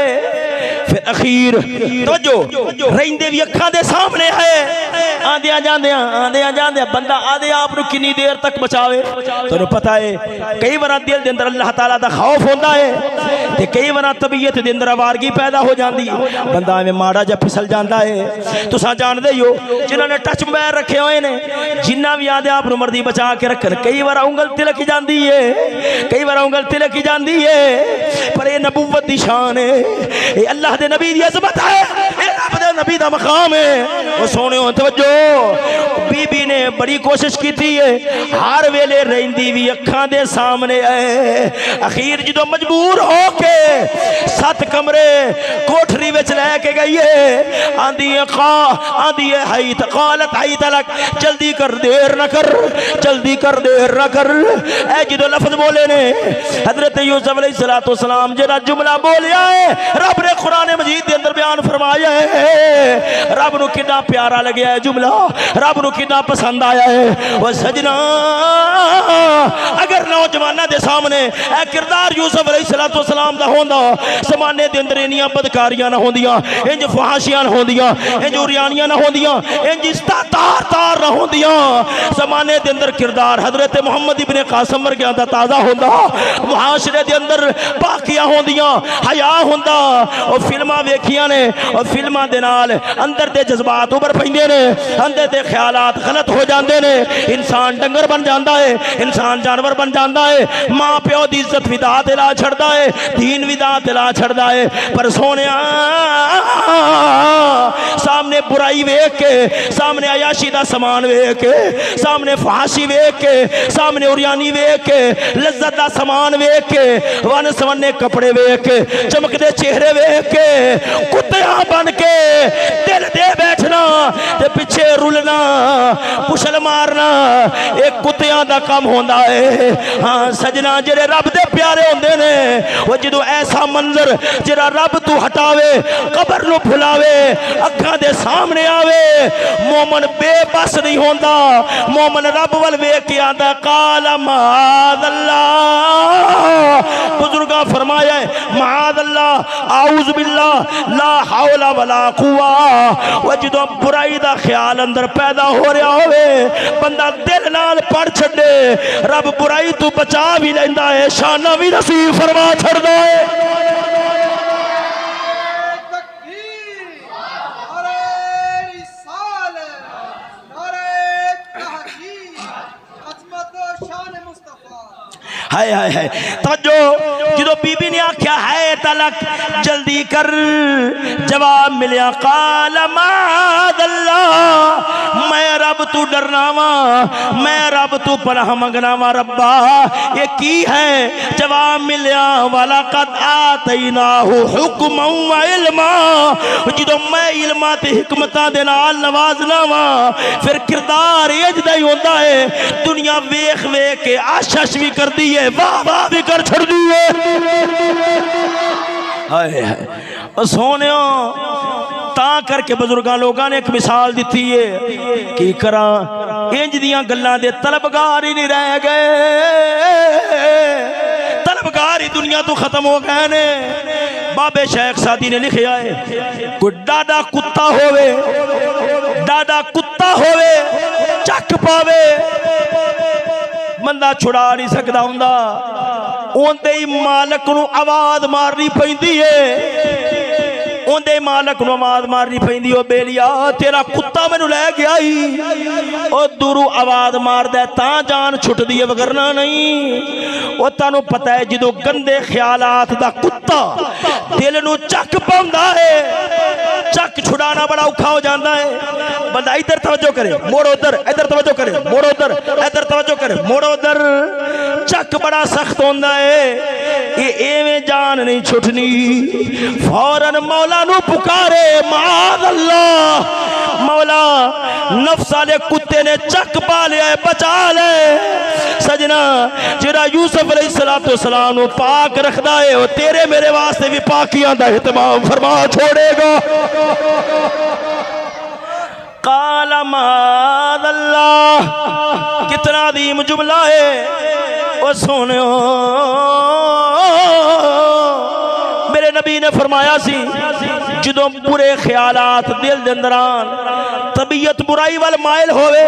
फिर अखीर तवज्जो रहिंदे भी अखां दे सामने है, आंदियां जांदियां बंदा आदे आप नूं किन्नी देर तक बचावे। तुहानूं पता है कई बार दिल दे अंदर अल्लाह ताला दा खौफ होंदा है ते कई बार तबीयत दे अंदर आवारगी पैदा हो जाती, बंदा एवें माड़ा जा फिसल जाता है। तुसां जानदे हो जिन्होंने टच मोबाइल रखे हुए ने, जिन्ना भी आदे आप नूं मर्दी बचा के रखन, कई बार उंगल तिलक जाती है, कई बार उंगल तिलक जाती है। पर यह नबूवत दी शान है, ये अल्लाह दे नबी दी अज़मत है, ये रब दे नबी दा मकाम है। वो सोने तवज्जो बीबी ने बड़ी कोशिश की थी है, हर वेले रहिंदी भी अखां दे सामने है। अखीर जो मजबूर हो के 7 कमरे कोठरी विच लैके गई है, आंदी है हाई तकालत हाई तलक, जल्दी कर देर न कर, जल्दी कर देर न कर। ए जो लफ्ज बोले ने हजरत यूसुफ अलैहिस्सलाम जरा जुमला बोलिया है, रब ने कुरान मजीद के अंदर बयान फरमाया है, रब नूं कितना प्यारा लगे है जुमला, रब नूं कितना पसंद आया है। वो सजना अगर नौजवानों के सामने ए किरदार यूसुफ अलैहिस्सलाम दा होंदा, ज़माने दे अंदर इन्नियां बदकारियां ना होंदियां, इंज फहाशियां ना होंदियां, इंज उरियानियां ना होंदियां, इंज इस्ता तार तार ना होंदियां। ज़माने दे अंदर किरदार हजरत मुहम्मद इब्ने कासिम वर्गियां दा ताज़ा होंदा, मुआशरे दे अंदर पाकियां होंदियां, हया होंदा। और फिल्मां वेखियां ने, और फिल्मां दे नाल अंदर दे जज्बात उभर पैंदे ने, अंदर दे ख्यालात गलत हो जाते हैं, इंसान डंगर बन जाता है, इंसान जानवर बन जाता है। मां प्यो की इज्जत भी दात ला छड़दा है, दीन भी दात ला छड़दा है। पर सोने सामने बुराई वेख के, सामने अयाशी का समान वेख के, सामने फांसी वेख के, सामने उरियानी वेख के, लज्जत का समान वेख के, वन सवने कपड़े वेख के, चमकते चेहरे वेख के कुत्तियां बन के दिल दे बैठना ते पिछे रुलना, पुछल मारना, एक कुत्तियां दा काम होंदा है। हाँ सजना, जेरे रब दे प्यारे होंदे ने वो जदों ऐसा मंजर जेरा रब तू हटावे, कबर नू भुलावे, अखां दे सामने आवे, मोमन बेबस नहीं होंदा। मोमन रब वल वेख के आंदा काल माअल्लाह। बुजुर्गां फरमाया है माअल्लाह, आऊज़ु बिल्लाह, ला हौला वला कुव्वा। वो जदों बुराई दा ख्याल अंदर पैदा हो रहा होवे, बंदा दिल नाल पढ़ छड़े, रब बुराई तू बचा भी लैंदा है, शाना भी नसीब फरमा छड़दा है। हाय हाय हाय तवज्जो, जो बीबी ने आख्या है तलक जल्दी कर, जवाब मिलया काल माअल्लाह, मैं रब तू डरना वा, मैं रब तू पनाह मंगना वा रब्बा। ये की है? जवाब मिलया वलक़द आतैनाहु हुक्मन व इल्मा, जो मैं इल्मा ते हिकमतां दे नाल नवाजना वा, फिर किरदार इजदा ही होंदा है। दुनिया वेख वेख के आशश भी कर दी है, वाह वाह भी कर छड़ दी है। हाय हाय सोनियो, ता करके बुजुर्गां लोगों ने एक मिसाल दी है कि करा इंज दियां गल्लां दे तलबगार ही नहीं रह गए, तलबगार ही दुनिया तो खत्म हो गए ने। बाबे शेख सादी ने लिखा है कोई डाडा कुत्ता होवे, डाडा कुत्ता होवे चक पावे, बंदा छुड़ा नहीं सकता हुंदा, उनदे ही मालक नूं आवाज़ मारनी पैंदी है, उनदे मालक नूं आवाज़ मारनी पैंदी। ओ बेलिया तेरा कुत्ता मैनू लै गया ही, ओ दूरों आवाज़ मारदा तां जान छुटदी है, वगरना नहीं। ओ तानू पता है जदों गंदे ख्यालात दा कुत्ता दिल नूं चक पाउंदा है, चक छुड़ाना बड़ा औखा हो जाता है। बंदा इधर तवज्जो करे मोड़ उधर, इधर तवज्जो करे मोड़ उधर, इधर तवज्जो करे मोड़ उधर, चक बड़ा सख्त होंदा है। ये एवें जान नहीं छुटनी, फौरन मौला नू पुकारे माअल्लाह, मौला नफ्स वाले कुत्ते ने चक पा लिया है, बचा ले। सजना जेड़ा यूसुफ अलैहिस्सलाम नू पाक रखदा है, वो तेरे मेरे वास्ते भी पाकियां दा इहतमाम फरमा छोड़ेगा। काल माअल्लाह, कितना अदीम जुमला है। ओ सोनियो, मेरे नबी ने फरमाया सी जदों बुरे ख्यालात दिल दे अंदर आन, तबीयत बुराई वाल माइल होवे,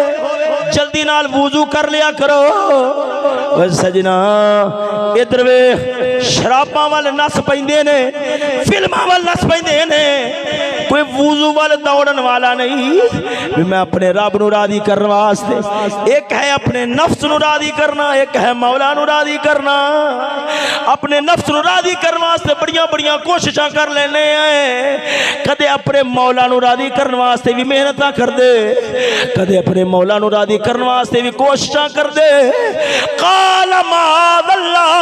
जल्दी नाल वुजू कर लिया करो। ओ सजना इधर वे शराबां वाल नस पैंदे ने, फिल्मां वाल नस पैंदे ने, कोई वुजू वाल दौड़न वाला नहीं। मैं अपने रब नू राजी करने वास्ते, एक है अपने नफ्स नू राजी करना, एक है मौला नू राजी करना। अपने नफ्स नू राजी करने वास्ते बड़ियां बड़ियां कोशिशां कर लेने हैं, कदे अपने मौला नू राजी करने वास्ते भी मेहनत कर दे, कदे अपने मौला नू राजी करने वास्ते भी कोशिशां कर दे। काल माअल्लाह,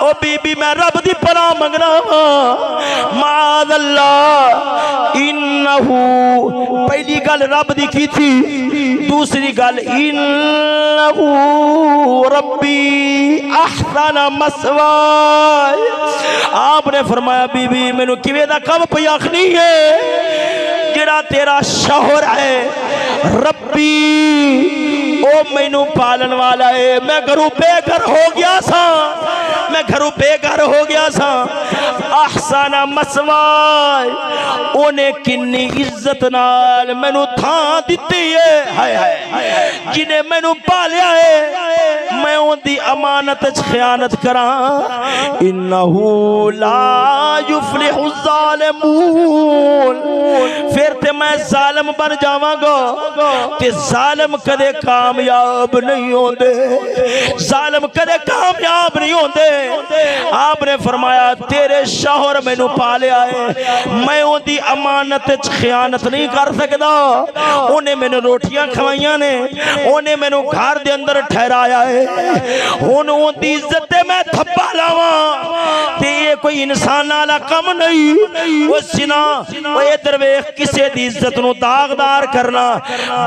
ओ बीबी मैं रब दी पनाह मंगना वा, माअल्लाह इन्नहु, पहली गल रब दी की थी, दूसरी गल इन्नहु रब्बी अहसन मसवाय। आपने फरमाया बीबी मैनू किवें दा कम पई आखनी है, जेड़ा तेरा शौहर है रब्बी, ओ मैनू पालन वाला है। मैं घरों बेघर हो गया सा, मैं घरों बेघर हो गया सा। अहसन मसवाय, ओने किन्नी इज्जत नाल मैनू थां दित्ती है। हाय हाय जिन्हें मैनू पालिया है, मैं उनकी अमानत च खयानत करा। इन्नहु ला युफ्लिहु ज़ालिमून, फिर ते मैं जालिम बन जावांगा ते जालिम कदे कामयाब नहीं होंदे, जालिम कदे कामयाब नहीं होंदे। आपने फरमाया तेरे शौहर मैनू पालिया है, मैं उनकी अमानत खयानत नहीं कर सकता। उन्हें मैनू रोटियां खवाइया ने, उन्हें मैनू घर दे अंदर ठहराया है, हुण उनकी इज्जत ते मैं थप्पा लावा ते ये कोई इंसान वाला कम नहीं। वो सिना इधर वेख किसी की इज्जत नू दागदार करना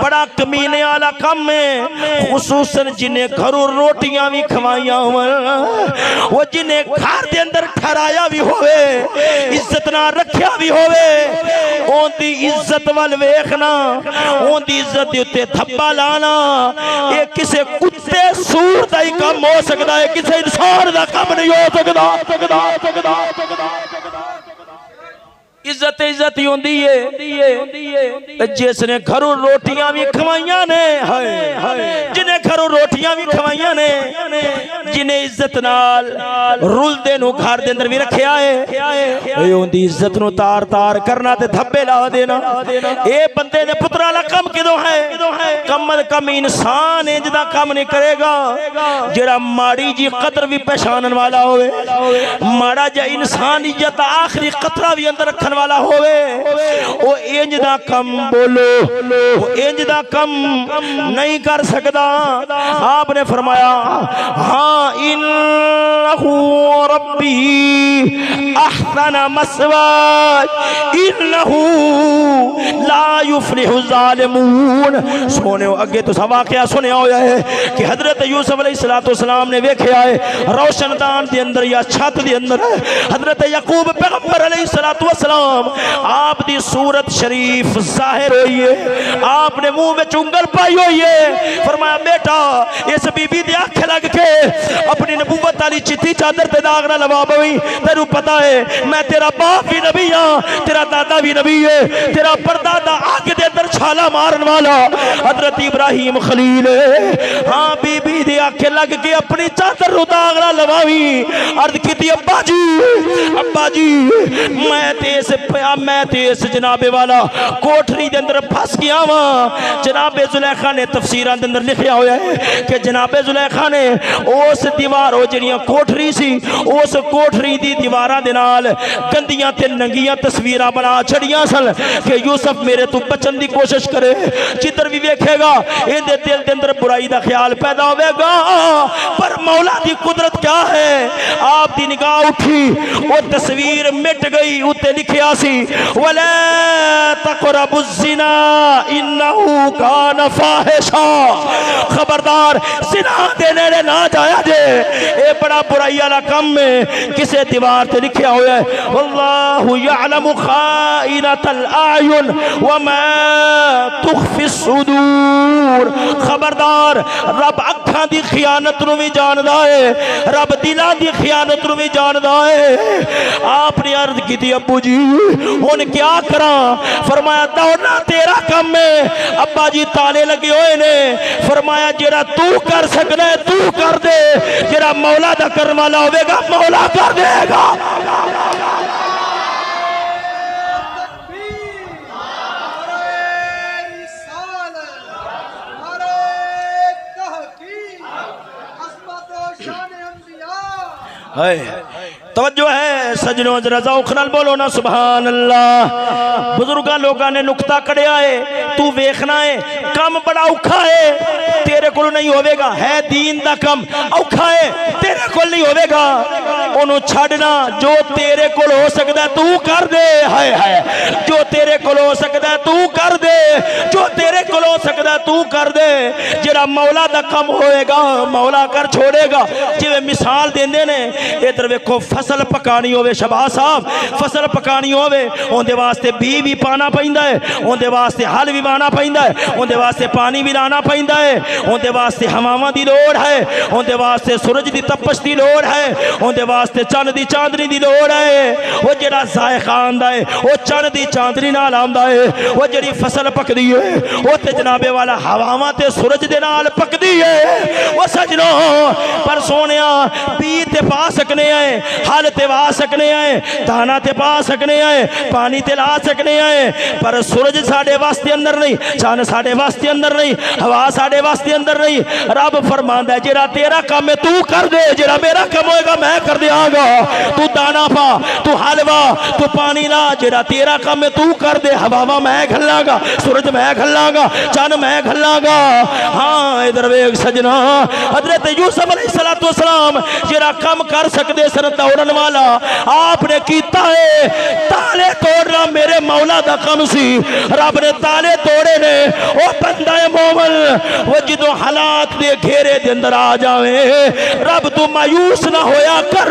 बड़ा कमीने वाला काम है। खुसूसन जिन्हें घरों रोटियां भी खवाइया वो जिन्हें घर के अंदर ठहराया भी होवे, इज्जत ना रखिया भी होवे, उनकी इज्जत वाल वेखना, उनकी इज्जत के उत्ते थप्पा लाना ये किसी कुत्ते सूर का ही काम हो सकता है, किसी इंसान का काम नहीं हो सकता। इज्जत इज्जत ही होंदी है जिसने घरों रोटियां भी खवाइया ने, जिन्हें घरों रोटियां भी खवाइया ने, जिन्हें इज्जत नाल रुलदे नु घर दे अंदर भी रखिया है, उनकी इज्जत नु तार तार करना ते धब्बे ला देना। ये बंदे ने पुत्रा ला कम किदों है, कम अज कम इंसान इंज दा कम नहीं करेगा जेड़ा माड़ी जी कदर भी पहचानन वाला होवे, माड़ा जा इंसान इज्जत आखिरी कतरा भी अंदर रखन वाला होवे, वो इंज दा कम बोलो, वो इंज दा कम नहीं कर सकता। आपने फरमाया हाँ इन्नहु रब्बी अहसन मस्वाय इन्नहु ला युफ्लिहु ज़ालिमून। सोने अगे तो सब वाकया सुनिया होया है कि हजरत यूसुफ अलैहिस्सलाम ने वेख्या है रोशनदान के अंदर या छत के अंदर हजरत यकूब पैगंबर अलैहिस्सलाम आप दी सूरत शरीफ जाहिर हुई है, आपने मुंह में उंगल पाई हुई है। फरमाया बेटा इस बीबी दी आंखें लग के अपनी नबूवत वाली चिट्टी चादर ते दाग ना लवा पवी। तेरू पता है मैं तेरा बाप भी नबी हां, तेरा दादा भी नबी है, तेरा परदादा आग दे अंदर छाला मारन वाला हजरत इब्राहिम खलील है। हाँ बीबी दी आंखें लग के अपनी चादर नु दाग ना लवावी। अर्ज कीती अब्बा जी मैं ते इस जनाबे वाला कोठरी दे अंदर फस गया वा। जनाबे जुलेखा ने तफसीरां दे अंदर लिखिया होया है कि जनाबे जुलेखा ने उस दीवार ओ जड़ियां कोठरी सी उस कोठरी दी दीवारां दे नाल गंदियां ते नंगियां तस्वीरां बना छड़ियां सन कि यूसुफ मेरे तो बचन दी कोशिश करे। जिधर भी वेखेगा इहदे दिल दे अंदर बुराई दा ख्याल पैदा होवेगा। पर मौला दी कुदरत क्या है, आप दी निगाह उठी वो तस्वीर मिट गई, उत्ते लिखिया सी वला तक़रबुज़्ज़िना इन्नहु कान फाहिशा। खबरदार ज़िना दे नेड़े ना जाया जे, ये बड़ा बुराई वाला काम है। किसे दीवार ते लिखिया होया है वल्लाहु यअलमु खाइनतल आयुन व मा तुख़फिस सुदूर। खबरदार रब अखां दी खियानत नूं भी जानदा है, रब दिलां दी खियानत नूं भी जानदा है। आपने अर्ज की अब्बू जी हुन क्या करा? फरमाया दौड़ना तेरा काम है। अब्बा जी ताले लगे हुए ने। फरमाया जेड़ा तू कर सकना है तू कर दे, जेड़ा मौला दा करने वाला होवेगा मौला कर देगा। तवज्जो है सजनों जरा ज़ौक़ नाल बोलो ना सुभान अल्लाह। बुजुर्गा लोगों ने नुक्ता कढ़िया है, तू वेखना है काम बड़ा औखा है, तेरे को नहीं होवेगा। है दीन दा कम औखा है, तेरे को नहीं होवेगा। ओनू छड़ना जो तेरे को हो सकता तू कर दे। है जो तेरे को हो सकता तू कर दे, जो तेरे को हो सकता तू कर दे। जेड़ा मौला दा कम होएगा मौला कर छोड़ेगा। जिवें मिसाल देंदे ने इधर वेखो फसल पकानी होवे, शबाज साहब फसल पकानी होवे उनके वास्ते बी भी पाना पैंदा है, उनके वास्ते हल भी बाना पैंदा है, उनके वास्ते पानी भी लाना पैंदा है, उनके वास्ते हवावां दी लोड़ है, उनके वास्ते सूरज की तपश की लोड़ है, उनके वास्ते चंद की चांदनी की लोड़ है। वो जेड़ा जायका आंदा है वो चंद की चांदनी नाल आंदा है। वो जेड़ी फसल पकदी है वो ते जनाबे वाला हवावां ते सूरज दे नाल पकदी है। वो सजनो पर सोनिया बी ते ते पा सकने हैं, हल ते वा सकने हैं, दाना ते पा सकने हैं, पानी ते ला सकने हैं, पर सूरज साढ़े वास्ते अंदर नहीं, चंद साढ़े वास्ते अंदर नहीं, हवा साढ़े वास्ते अंदर नहीं। रब फरमांदा है जेड़ा तेरा काम है तू कर दे, जेड़ा मेरा काम होएगा मैं कर दियांगा। तू दाना पा, तू हलवा, तू पानी ला, जेड़ा तेरा काम है तू कर दे। हवावा मैं घल्लांगा, सूरज मैं घल्लांगा, चंद मैं घल्लांगा। हाँ इधर वेख सजना, हजरत यूसुफ अलैहिस्सलाम जेड़ा काम कर सकते सन दौड़न वाला आपने कीता है। ताले तोड़ना मेरे मौला दा काम सी, रब ने ताले तोड़े ने। ओ बंदा है मोमिन, वो जो हालात दे घेरे दे अंदर आ जावे, रब तू मायूस ना होया कर।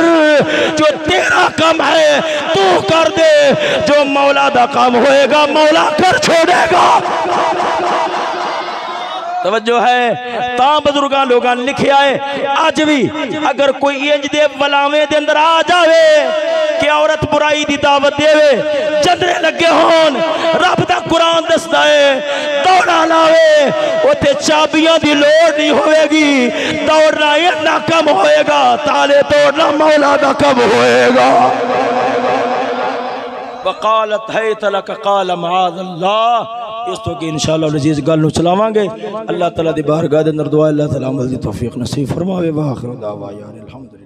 जो तेरा काम है तू कर दे, जो मौला दा काम होएगा मौला कर छोड़ेगा। तवज्जो है ता बुजुर्गां लोगां लिखिया है अज भी अगर कोई इंज दे वलावे दे अंदर आ जावे कि औरत बुराई दी दावत देवे, जंदरे लगे होन, रब दा कुरान दसदा है दौड़ा लावे, उथे चाबियां दी लोड़ नहीं होएगी, दौड़ना इन्ना कम होएगा, ताले तोड़ना मौला दा कम होएगा। वकालत है तलक काल माअल्लाह। इस तो कि इंशाअल्लाह अजीज गल नूं चलावांगे। अल्लाह ताला दी बारगाह दे अंदर दुआ अल्लाह ताला अमल दी तौफीक नसीब फरमावे। व आखिर दावा यार अल्हम्दुलिल्लाह।